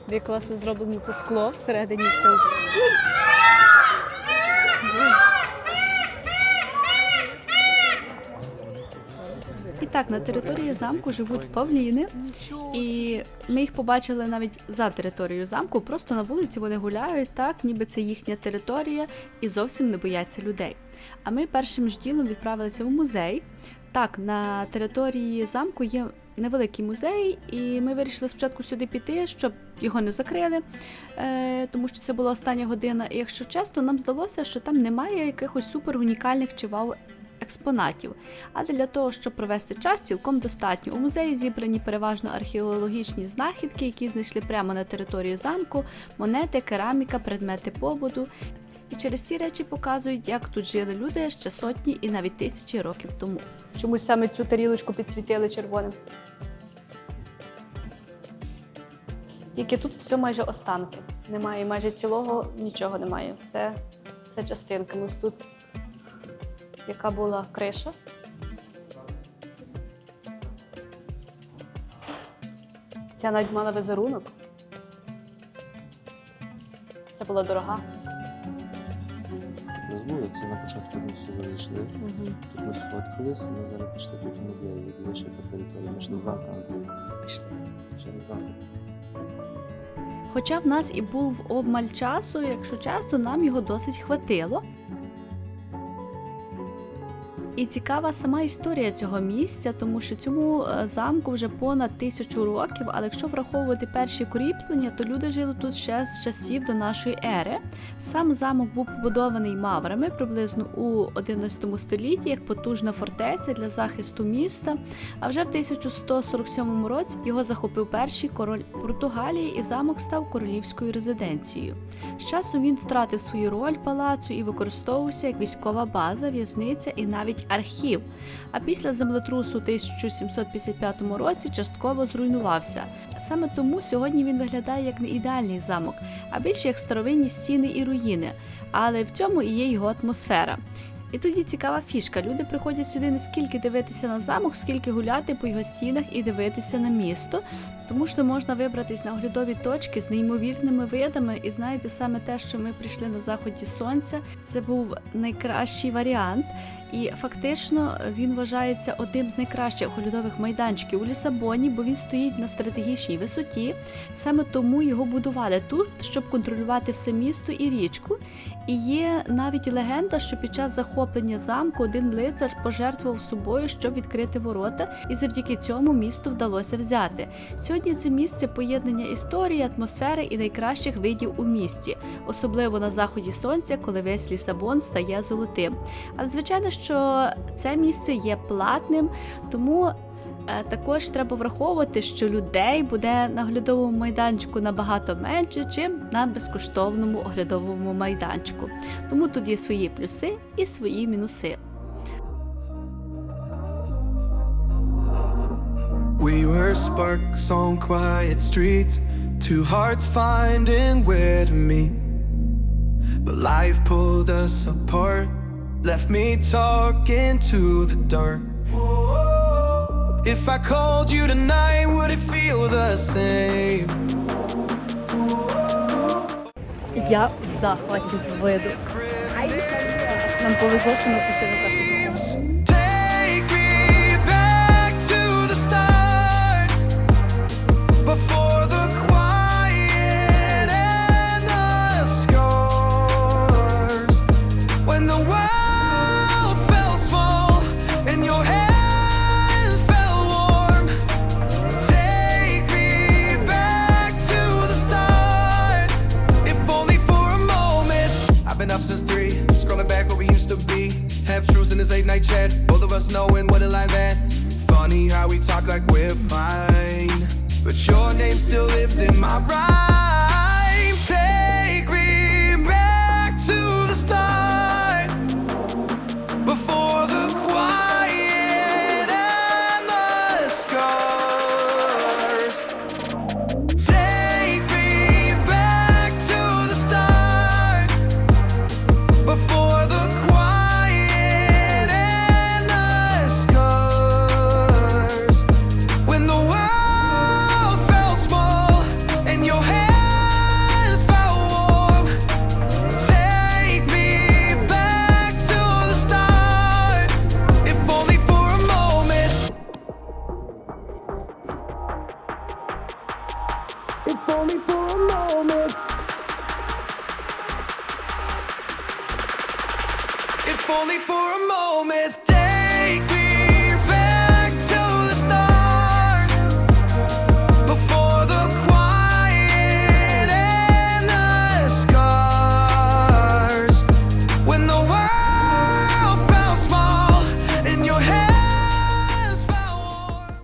Де класно зроблено це скло всередині цього. І так, на території замку живуть павліни, і ми їх побачили навіть за територією замку, просто на вулиці вони гуляють так, ніби це їхня територія, і зовсім не бояться людей. А ми першим ж ділом відправилися в музей. Так, на території замку є невеликий музей, і ми вирішили спочатку сюди піти, щоб його не закрили, тому що це була остання година. І якщо чесно, нам здалося, що там немає якихось супер унікальних чи вау експонатів. Але для того, щоб провести час, цілком достатньо. У музеї зібрані переважно археологічні знахідки, які знайшли прямо на території замку, монети, кераміка, предмети побуту. І через ці речі показують, як тут жили люди ще сотні і навіть тисячі років тому. Чомусь саме цю тарілочку підсвітили червоним. Тільки тут все майже останки. Немає майже цілого, нічого немає. Все частинками. Ось тут яка була криша. Ця навіть мала візерунок. Це була дорога. З вулиці на початку ми сюди зайшли. Тут ми сфоткалися, ми зараз пішли тут в музей, дивіться, яка територія. Ми йшли в замок, Пішли. через замок. Хоча в нас і був обмаль часу, якщо чесно, нам його досить хватило. І цікава сама історія цього місця, тому що цьому замку вже понад 1000 років, але якщо враховувати перші кріплення, то люди жили тут ще з часів до нашої ери. Сам замок був побудований маврами приблизно у 11 столітті як потужна фортеця для захисту міста, а вже в 1147 році його захопив перший король Португалії і замок став королівською резиденцією. З часом він втратив свою роль палацу і використовувався як військова база, в'язниця і навіть архів. А після землетрусу у 1755 році частково зруйнувався. Саме тому сьогодні він виглядає як не ідеальний замок, а більше як старовинні стіни і руїни. Але в цьому і є його атмосфера. І тоді цікава фішка. Люди приходять сюди не скільки дивитися на замок, скільки гуляти по його стінах і дивитися на місто. Тому що можна вибратись на оглядові точки з неймовірними видами. І знаєте, саме те, що ми прийшли на заході сонця, це був найкращий варіант. І фактично він вважається одним з найкращих оглядових майданчиків у Лісабоні, бо він стоїть на стратегічній висоті. Саме тому його будували тут, щоб контролювати все місто і річку. І є навіть легенда, що під час захоплення замку один лицар пожертвував собою, щоб відкрити ворота, і завдяки цьому місту вдалося взяти. Сьогодні це місце поєднання історії, атмосфери і найкращих видів у місті, особливо на заході сонця, коли весь Лісабон стає золотим. Але звичайно, що це місце є платним, тому також треба враховувати, що людей буде на оглядовому майданчику набагато менше, чим на безкоштовному оглядовому майданчику. Тому тут є свої плюси і свої мінуси. We were sparks on quiet streets, two hearts finding where to meet. But life pulled us apart, left me talking to the dark. If I called you tonight, would it feel the same? Я в захваті з виду. Нам повезло, що ми пішли на захід. Take me back be. Half truths in this late night chat, both of us knowing what it like that. Funny how we talk like we're fine, but your name still lives in my rhyme. Take me back to the start, before the quiet and the scars. Take me back to the start, before the quiet and the scars. When the world felt small and your hands felt warm. Take me back to the start, if only for a moment. If only for a moment. If only for a moment. Take me back to the start, before the quiet and the scars. When the world felt small and your hands felt warm.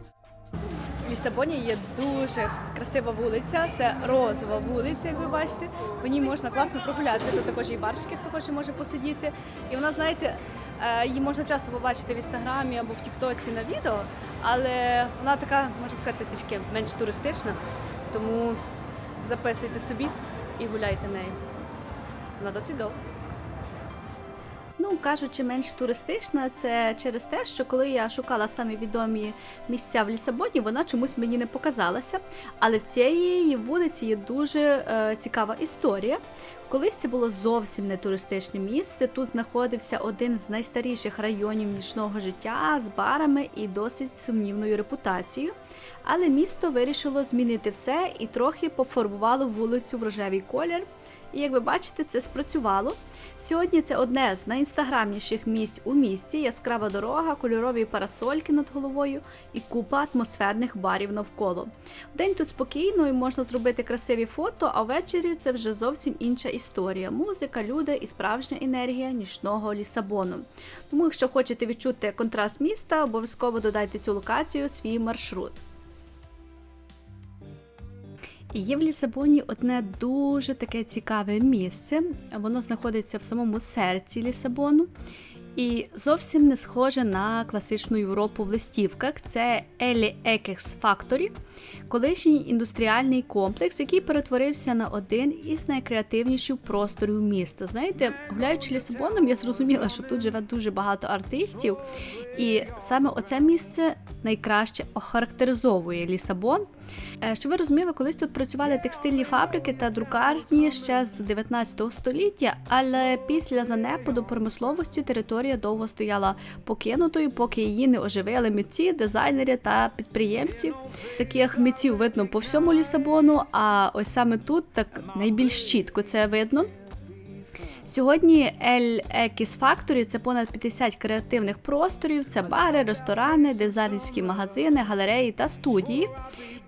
В Лісабоні є дуже красива вулиця, це розова вулиця, як ви бачите. По ній можна класно прогулятися. Тут також і барчики, хто хоче може посидіти. І вона, знаєте, її можна часто побачити в інстаграмі або в Тіктоці на відео, але вона така, можна сказати, трішки менш туристична. Тому записуйте собі і гуляйте нею. Вона досить довга. Ну, кажучи, менш туристична, це через те, що коли я шукала самі відомі місця в Лісабоні, вона чомусь мені не показалася. Але в цієї вулиці є дуже цікава історія. Колись це було зовсім не туристичне місце. Тут знаходився один з найстаріших районів нічного життя з барами і досить сумнівною репутацією. Але місто вирішило змінити все і трохи пофарбувало вулицю в рожевий колір. І як ви бачите, це спрацювало. Сьогодні це одне з найінстаграмніших місць у місті, яскрава дорога, кольорові парасольки над головою і купа атмосферних барів навколо. Вдень тут спокійно і можна зробити красиві фото, а ввечері це вже зовсім інша історія. Музика, люди і справжня енергія нічного Лісабону. Тому, якщо хочете відчути контраст міста, обов'язково додайте цю локацію у свій маршрут. І є в Лісабоні одне дуже таке цікаве місце. Воно знаходиться в самому серці Лісабону. І зовсім не схоже на класичну Європу в листівках. Це Елі Екекс Факторі, колишній індустріальний комплекс, який перетворився на один із найкреативніших просторів міста. Знаєте, гуляючи Лісабоном, я зрозуміла, що тут живе дуже багато артистів. І саме оце місце найкраще охарактеризовує Лісабон. Щоб ви розуміли, колись тут працювали текстильні фабрики та друкарні ще з 19 століття, але після занепаду промисловості територія довго стояла покинутою, поки її не оживили митці, дизайнери та підприємці. Таких митців видно по всьому Лісабону, а ось саме тут так найбільш чітко це видно. Сьогодні El Ekis Factory – це понад 50 креативних просторів, це бари, ресторани, дизайнерські магазини, галереї та студії.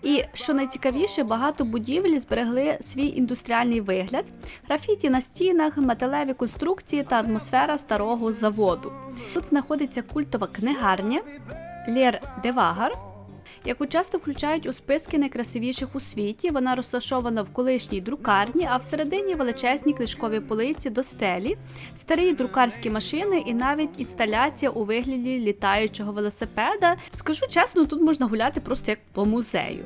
І, що найцікавіше, багато будівель зберегли свій індустріальний вигляд, графіті на стінах, металеві конструкції та атмосфера старого заводу. Тут знаходиться культова книгарня Лєр Девагар, яку часто включають у списки найкрасивіших у світі. Вона розташована в колишній друкарні, а всередині величезні книжкові полиці до стелі, старі друкарські машини і навіть інсталяція у вигляді літаючого велосипеда. Скажу чесно, тут можна гуляти просто як по музею.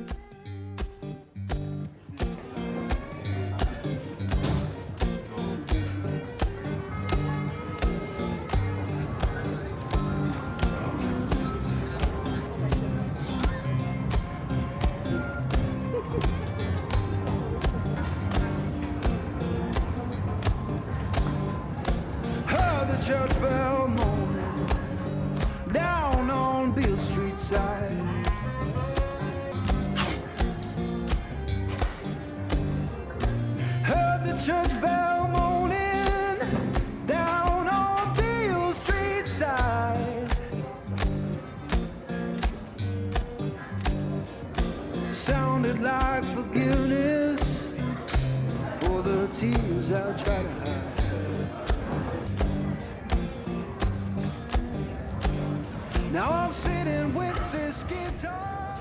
Church bell moaning down on Beale Street side. Heard the church bell moaning down on Beale Street side. Sounded like forgiveness for the tears I try to hide. Now I'm sitting with this guitar,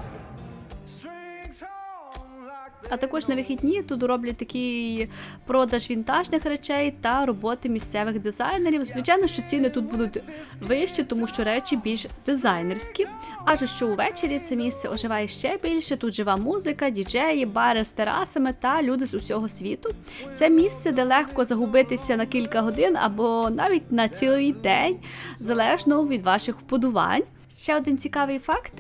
strings on like А також на вихідні тут роблять такий продаж вінтажних речей та роботи місцевих дизайнерів. Звичайно, що ціни тут будуть вищі, тому що речі більш дизайнерські. Аж що увечері це місце оживає ще більше. Тут жива музика, діджеї, бари з терасами та люди з усього світу. Це місце, де легко загубитися на кілька годин або навіть на цілий день, залежно від ваших вподобань. Ще один цікавий факт: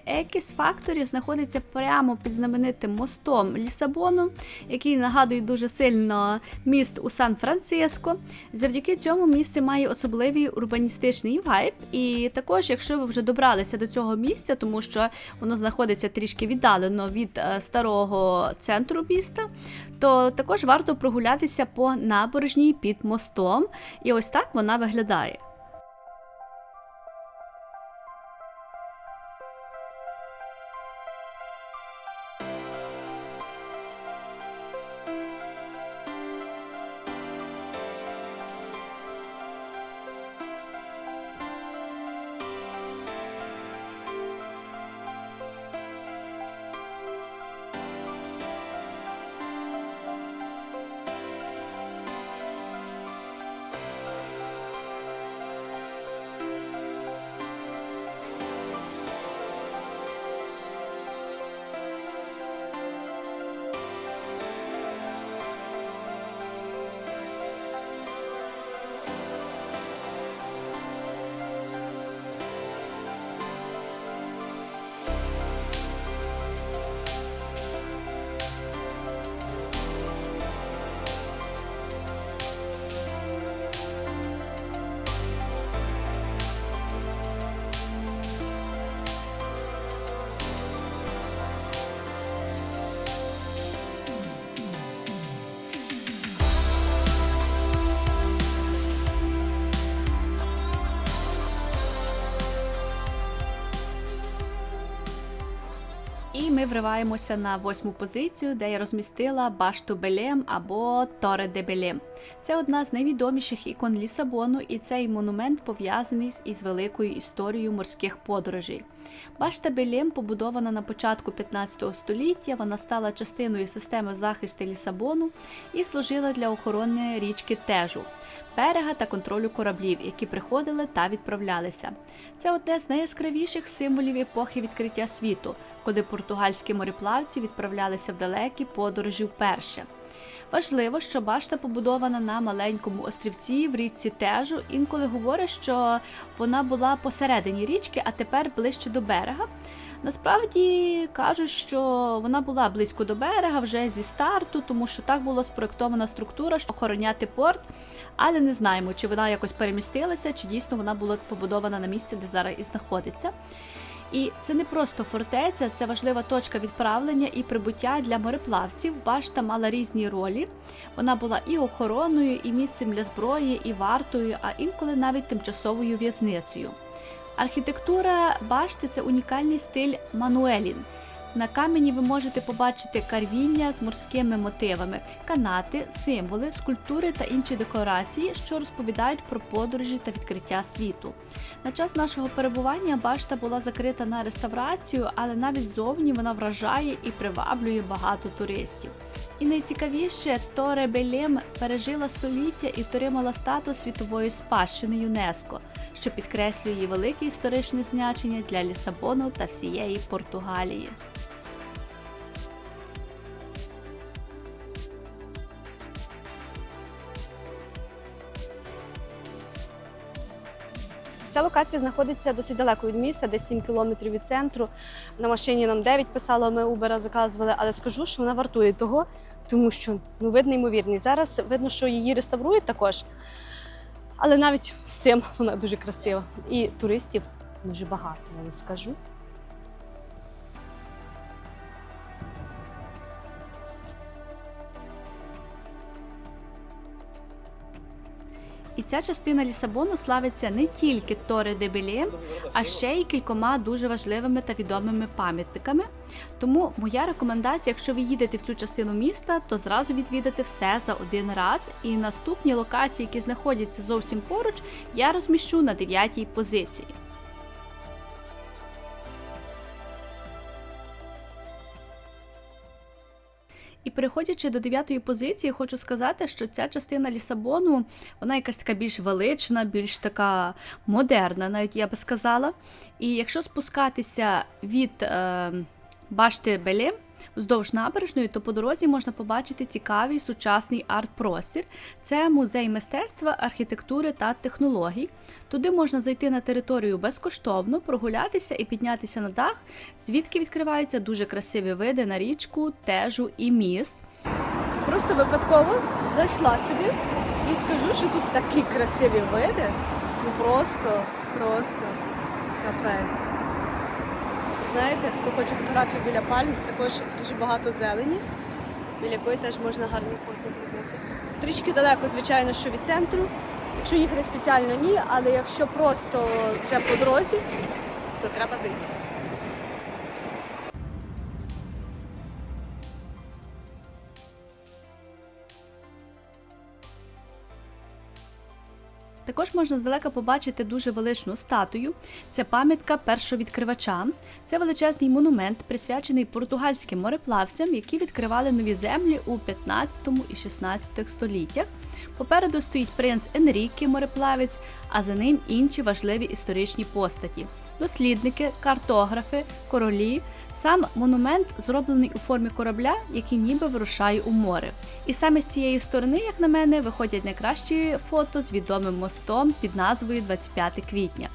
Екіс Факторі знаходиться прямо під знаменитим мостом Лісабону, який нагадує дуже сильно міст у Сан-Франциско. Завдяки цьому місце має особливий урбаністичний вайб. І також, якщо ви вже добралися до цього місця, тому що воно знаходиться трішки віддалено від старого центру міста, то також варто прогулятися по набережній під мостом. І ось так вона виглядає. І ми вриваємося на 8-му позицію, де я розмістила башту Белем або Торе де Белем. Це одна з найвідоміших ікон Лісабону, і цей монумент пов'язаний із великою історією морських подорожей. Башта Белем побудована на початку 15 століття, вона стала частиною системи захисту Лісабону і служила для охорони річки Тежу, берега та контролю кораблів, які приходили та відправлялися. Це одне з найяскравіших символів епохи відкриття світу, коли португальські мореплавці відправлялися в далекі подорожі вперше. Важливо, що башта побудована на маленькому острівці в річці Тежу. Інколи говорять, що вона була посередині річки, а тепер ближче до берега. Насправді кажуть, що вона була близько до берега вже зі старту, тому що так була спроєктована структура, щоб охороняти порт, але не знаємо, чи вона якось перемістилася, чи дійсно вона була побудована на місці, де зараз і знаходиться. І це не просто фортеця, це важлива точка відправлення і прибуття для мореплавців. Башта мала різні ролі. Вона була і охороною, і місцем для зброї, і вартою, а інколи навіть тимчасовою в'язницею. Архітектура башти – це унікальний стиль мануелін. На камені ви можете побачити карвіння з морськими мотивами, канати, символи, скульптури та інші декорації, що розповідають про подорожі та відкриття світу. На час нашого перебування башта була закрита на реставрацію, але навіть ззовні вона вражає і приваблює багато туристів. І найцікавіше, Торе Белем пережила століття і отримала статус світової спадщини ЮНЕСКО, що підкреслює її велике історичне значення для Лісабону та всієї Португалії. Ця локація знаходиться досить далеко від міста, десь 7 кілометрів від центру. На машині нам 9 писало, ми Uber заказували, але скажу, що вона вартує того, тому що вид неймовірний. Зараз видно, що її реставрують також, але навіть з цим вона дуже красива. І туристів дуже багато, я вам скажу. І ця частина Лісабону славиться не тільки Торе де Белем, а ще й кількома дуже важливими та відомими пам'ятниками. Тому моя рекомендація, якщо ви їдете в цю частину міста, то зразу відвідати все за один раз. І наступні локації, які знаходяться зовсім поруч, я розміщу на 9-й позиції. переходячи до 9-ї позиції, хочу сказати, що ця частина Лісабону, вона якась така більш велична, більш така модерна, навіть я би сказала. І якщо спускатися від башти Белем вздовж набережної, то по дорозі можна побачити цікавий сучасний арт-простір. Це музей мистецтва, архітектури та технологій. Туди можна зайти на територію безкоштовно, прогулятися і піднятися на дах, звідки відкриваються дуже красиві види на річку, тежу і міст. Просто випадково зайшла сюди і скажу, що тут такі красиві види. Ну просто капець. Знаєте, хто хоче фотографію біля пальм, також дуже багато зелені, біля якої теж можна гарні фото зробити. Трішки далеко, звичайно, що від центру. Якщо їхати спеціально, ні, але якщо просто вже по дорозі, то треба зайти. Також можна здалека побачити дуже величну статую. Це пам'ятка першовідкривачам. Це величезний монумент, присвячений португальським мореплавцям, які відкривали нові землі у 15 і 16 століттях. Попереду стоїть принц Енріке, мореплавець, а за ним інші важливі історичні постаті – дослідники, картографи, королі. Сам монумент зроблений у формі корабля, який ніби вирушає у море. І саме з цієї сторони, як на мене, виходять найкращі фото з відомим мостом під назвою 25 квітня.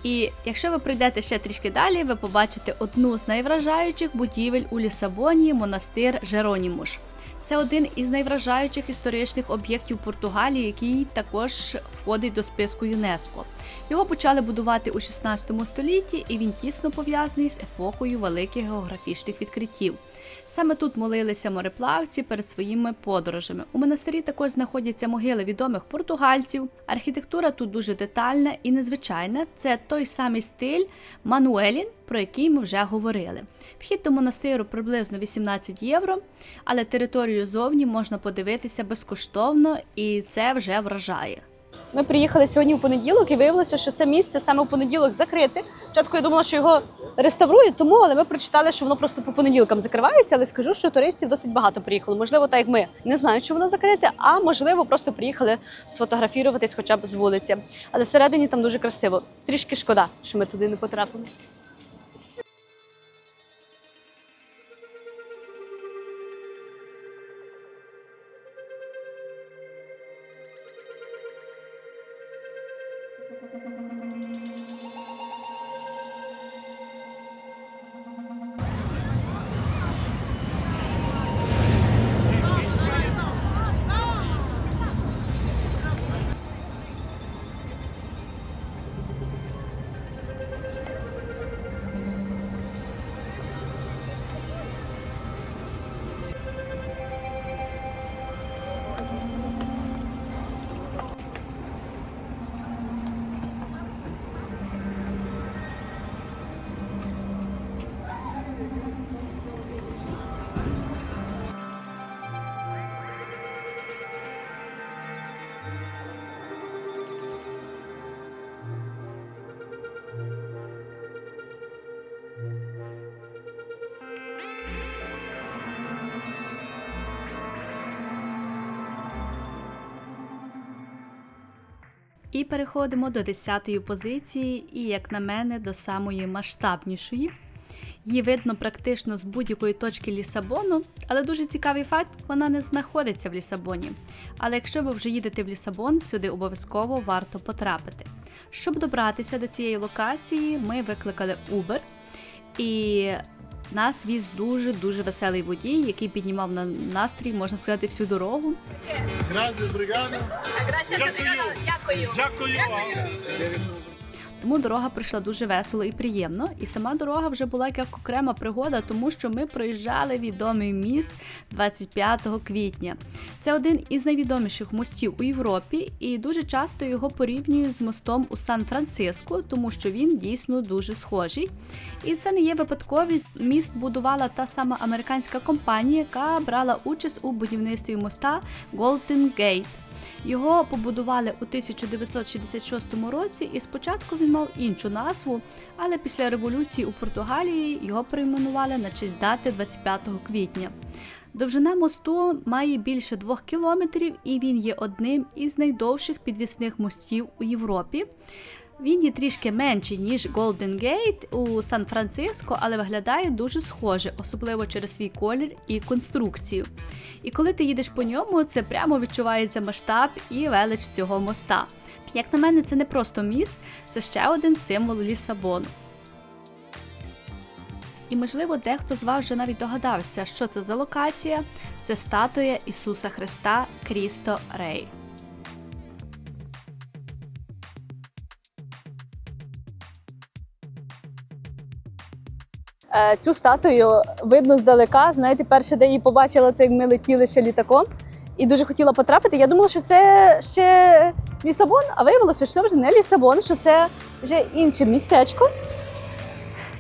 І якщо ви пройдете ще трішки далі, ви побачите одну з найвражаючих будівель у Лісабоні – монастир Жеронімуш. Це один із найвражаючих історичних об'єктів Португалії, який також входить до списку ЮНЕСКО. Його почали будувати у 16 столітті, і він тісно пов'язаний з епохою великих географічних відкриттів. Саме тут молилися мореплавці перед своїми подорожами. У монастирі також знаходяться могили відомих португальців. Архітектура тут дуже детальна і незвичайна. Це той самий стиль Мануелін, про який ми вже говорили. Вхід до монастиру приблизно 18 євро, але територію зовні можна подивитися безкоштовно, і це вже вражає. Ми приїхали сьогодні в понеділок і виявилося, що це місце саме в понеділок закрите. Спочатку я думала, що його реставрують, але ми прочитали, що воно просто по понеділкам закривається, але скажу, що туристів досить багато приїхало. Можливо, так як ми не знають, що воно закрите, а можливо, просто приїхали сфотографіруватись хоча б з вулиці. Але всередині там дуже красиво. Трішки шкода, що ми туди не потрапили. І переходимо до 10-ї позиції, і, як на мене, до самої масштабнішої. Її видно практично з будь-якої точки Лісабону, але дуже цікавий факт, вона не знаходиться в Лісабоні. Але якщо ви вже їдете в Лісабон, сюди обов'язково варто потрапити. Щоб добратися до цієї локації, ми викликали Uber, і нас віз дуже веселий водій, який піднімав на настрій, можна сказати, всю дорогу. Дякую. Тому дорога пройшла дуже весело і приємно. І сама дорога вже була як окрема пригода, тому що ми проїжджали відомий міст 25 квітня. Це один із найвідоміших мостів у Європі, і дуже часто його порівнюють з мостом у Сан-Франциско, тому що він дійсно дуже схожий. І це не є випадковість. Міст будувала та сама американська компанія, яка брала участь у будівництві моста Golden Gate. Його побудували у 1966 році, і спочатку він мав іншу назву, але після революції у Португалії його перейменували на честь дати 25 квітня. Довжина мосту має більше 2 кілометрів, і він є одним із найдовших підвісних мостів у Європі. Він є трішки менший, ніж Golden Gate у Сан-Франциско, але виглядає дуже схоже, особливо через свій колір і конструкцію. І коли ти їдеш по ньому, це прямо відчувається масштаб і велич цього моста. Як на мене, це не просто міст, це ще один символ Лісабону. І, можливо, дехто з вас вже навіть догадався, що це за локація. Це статуя Ісуса Христа Крісто Рей. Цю статую видно здалека. Знаєте, перше, де її побачила, це як ми летіли ще літаком. І дуже хотіла потрапити. Я думала, що це ще Лісабон, а виявилося, що це вже не Лісабон, що це вже інше містечко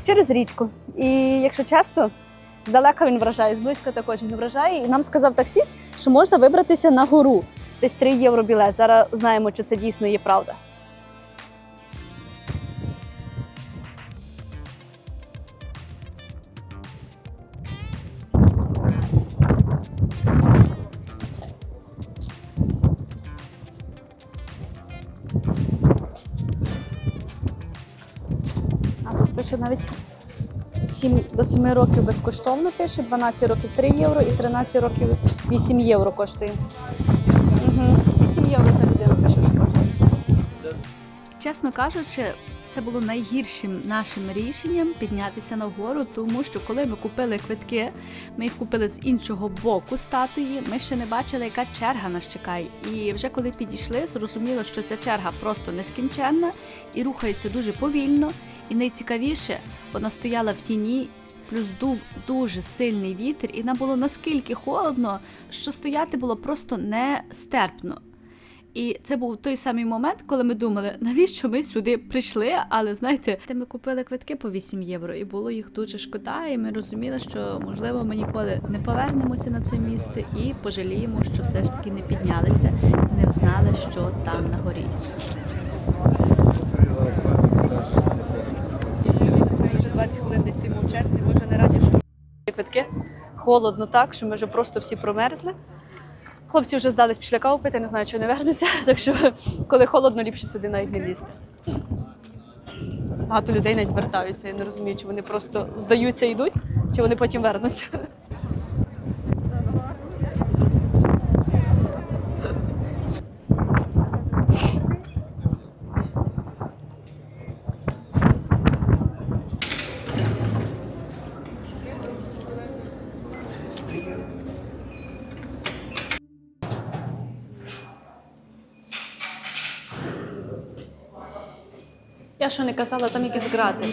через річку. І якщо чесно, здалека він вражає, зблизька також він вражає. І нам сказав таксіст, що можна вибратися на гору. Десь 3 євро білет. Зараз знаємо, чи це дійсно є правда. А тут пише навіть 7 до 7 років безкоштовно пише, 12 років 3 євро і 13 років 8 євро коштує. 8 євро за людину пише, що коштує. Чесно кажучи, це було найгіршим нашим рішенням піднятися на гору, тому що коли ми купили квитки, ми їх купили з іншого боку статуї, ми ще не бачили, яка черга нас чекає. І вже коли підійшли, зрозуміло, що ця черга просто нескінченна і рухається дуже повільно. І найцікавіше, вона стояла в тіні, плюс дув дуже сильний вітер, і нам було наскільки холодно, що стояти було просто нестерпно. І це був той самий момент, коли ми думали, навіщо ми сюди прийшли, але знаєте, ми купили квитки по 8 євро, і було їх дуже шкода, і ми розуміли, що, можливо, ми ніколи не повернемося на це місце і пожаліємо, що все ж таки не піднялися і не знали, що там на горі. Ми вже 20 хвилин десь стоїмо в черзі, ми вже не раді, що квитки. Холодно так, що ми вже просто всі промерзли. Хлопці вже здались, пішли каву пити, не знаю, чи не вернуться. Так що, коли холодно, ліпше сюди навіть не лізти. Багато людей навіть вертаються. Я не розумію, чи вони просто здаються і йдуть, чи вони потім вернуться. Я що не казала, там якісь грати.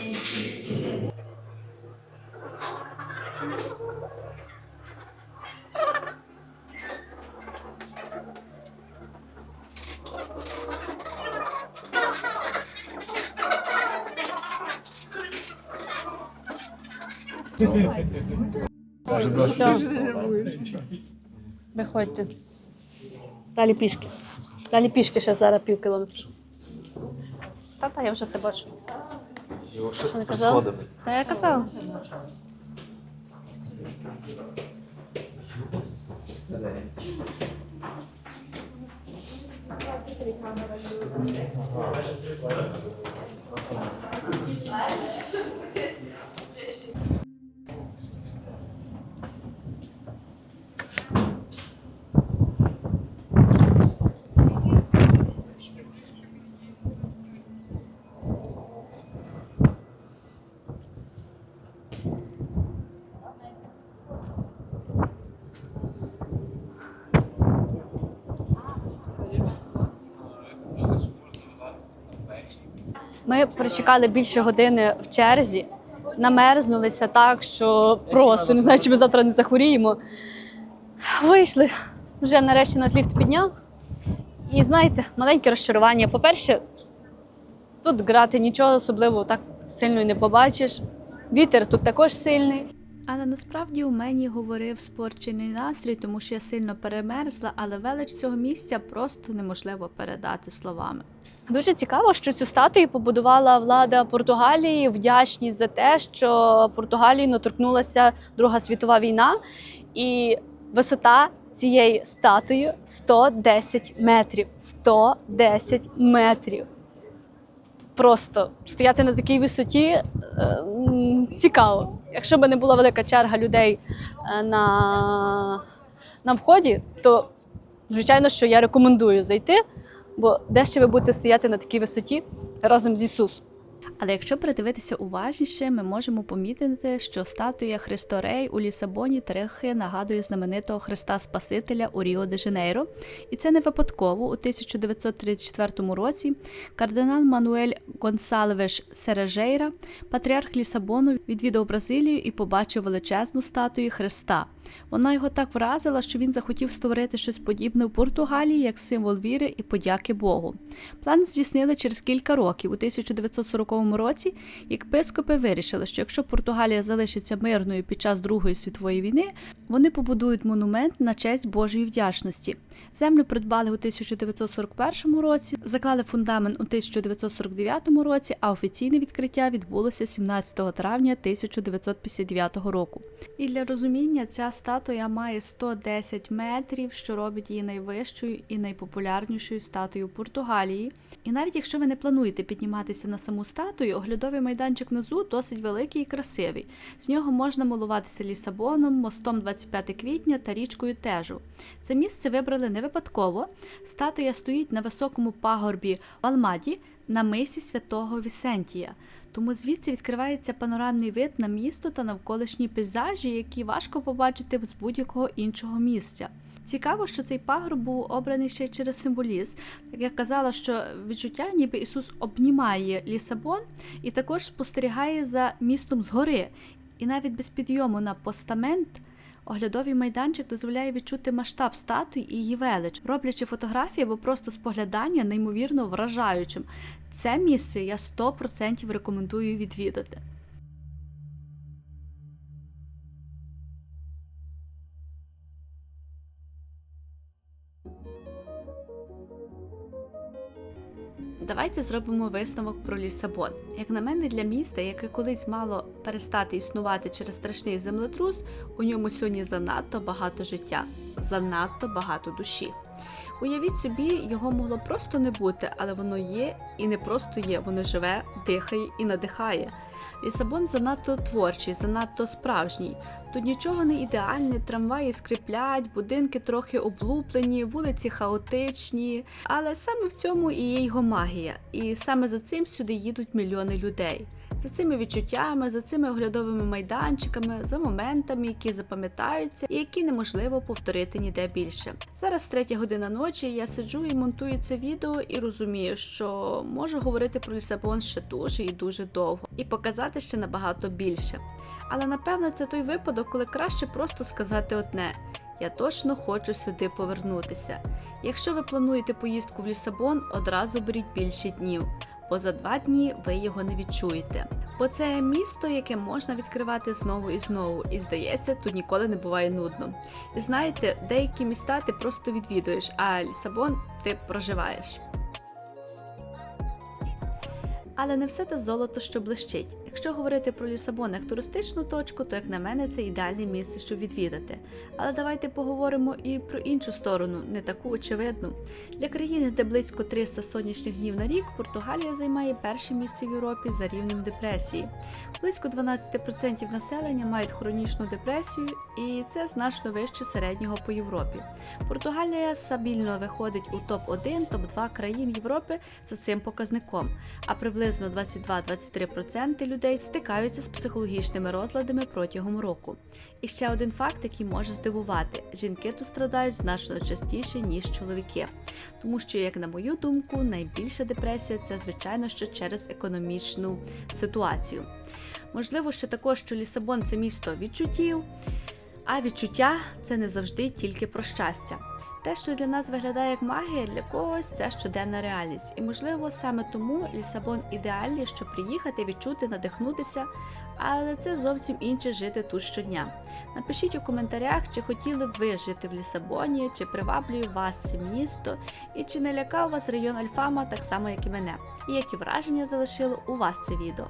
Все. Виходьте. Далі пішки. Далі пішки ще зараз пів кілометра. Та, я вже це бачу. Що не казала? Та я казала. Ми прочекали більше години в черзі, намерзнулися так, що просто не знаю, чи ми завтра не захворіємо. Вийшли, вже нарешті нас ліфт підняв. І знаєте, маленьке розчарування. По-перше, тут грати нічого особливого так сильно і не побачиш. Вітер тут також сильний. Але насправді у мені говорив спорчений настрій, тому що я сильно перемерзла, але велич цього місця просто неможливо передати словами. Дуже цікаво, що цю статую побудувала влада Португалії, вдячність за те, що Португалію наторкнулася Друга світова війна. І Висота цієї статуї 110 метрів. 110 метрів. Просто стояти на такій висоті цікаво. Якщо б не була велика черга людей на вході, то, звичайно, що я рекомендую зайти, бо де ще ви будете стояти на такій висоті разом з Ісусом. Але якщо придивитися уважніше, ми можемо помітити, що статуя Христо Рей у Лісабоні трохи нагадує знаменитого Христа Спасителя у Ріо-де-Жанейро. І це не випадково. У 1934 році кардинал Мануель Гонсалвеш Сережейра, патріарх Лісабону, відвідав Бразилію і побачив величезну статую Христа. Вона його так вразила, що він захотів створити щось подібне в Португалії як символ віри і подяки Богу. План здійснили через кілька років. У 1940 році єпископи вирішили, що якщо Португалія залишиться мирною під час Другої світової війни, вони побудують монумент на честь Божої вдячності. Землю придбали у 1941 році, заклали фундамент у 1949 році, а офіційне відкриття відбулося 17 травня 1959 року. І для розуміння, ця статуя має 110 метрів, що робить її найвищою і найпопулярнішою статуєю Португалії. І навіть якщо ви не плануєте підніматися на саму статую, оглядовий майданчик внизу досить великий і красивий. З нього можна милуватися Лісабоном, мостом 25 квітня та річкою Тежу. Це місце вибрали не випадково. Статуя стоїть на високому пагорбі в Алмаді на мисі Святого Вісентія. Тому звідси відкривається панорамний вид на місто та навколишні пейзажі, які важко побачити з будь-якого іншого місця. Цікаво, що цей пагорб був обраний ще через символізм. Як я казала, що відчуття, ніби Ісус обнімає Лісабон і також спостерігає за містом згори. І навіть без підйому на постамент оглядовий майданчик дозволяє відчути масштаб статуї і її велич, роблячи фотографії або просто споглядання неймовірно вражаючим. Це місце я 100% рекомендую відвідати. Давайте зробимо висновок про Лісабон. Як на мене, для міста, яке колись мало перестати існувати через страшний землетрус, у ньому сьогодні занадто багато життя, занадто багато душі. Уявіть собі, його могло просто не бути, але воно є і не просто є, воно живе, дихає і надихає. Лісабон занадто творчий, занадто справжній. Тут нічого не ідеальне, трамваї скриплять, будинки трохи облуплені, вулиці хаотичні. Але саме в цьому і є його магія. І саме за цим сюди їдуть мільйони людей. За цими відчуттями, за цими оглядовими майданчиками, за моментами, які запам'ятаються і які неможливо повторити ніде більше. Зараз 3 година ночі, я сиджу і монтую це відео і розумію, що можу говорити про Лісабон ще дуже і дуже довго. І показати ще набагато більше. Але напевно це той випадок, коли краще просто сказати одне: я точно хочу сюди повернутися. Якщо ви плануєте поїздку в Лісабон, одразу беріть більше днів, бо за 2 дні ви його не відчуєте. Бо це місто, яке можна відкривати знову і знову, і здається, тут ніколи не буває нудно. І знаєте, деякі міста ти просто відвідуєш, а Лісабон ти проживаєш. Але не все те золото, що блищить. Якщо говорити про Лісабон як туристичну точку, то, як на мене, це ідеальне місце, щоб відвідати. Але давайте поговоримо і про іншу сторону, не таку очевидну. Для країни, де близько 300 сонячних днів на рік, Португалія займає перше місце в Європі за рівнем депресії. Близько 12% населення мають хронічну депресію, і це значно вище середнього по Європі. Португалія стабільно виходить у топ-1, топ-2 країн Європи за цим показником, а приблизно 22-23% людей стикаються з психологічними розладами протягом року. І ще один факт, який може здивувати. Жінки тут страдають значно частіше, ніж чоловіки. Тому що, як на мою думку, найбільша депресія – це, звичайно, що через економічну ситуацію. Можливо, ще також, що Лісабон – це місто відчуттів, а відчуття – це не завжди тільки про щастя. Те, що для нас виглядає як магія, для когось це щоденна реальність. І, можливо, саме тому Лісабон ідеальний, щоб приїхати, відчути, надихнутися, але це зовсім інше жити тут щодня. Напишіть у коментарях, чи хотіли б ви жити в Лісабоні, чи приваблює вас це місто, і чи не лякав вас район Альфама так само, як і мене. І які враження залишило у вас це відео.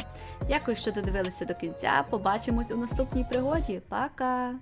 Дякую, що додивилися до кінця, побачимось у наступній пригоді. Пока!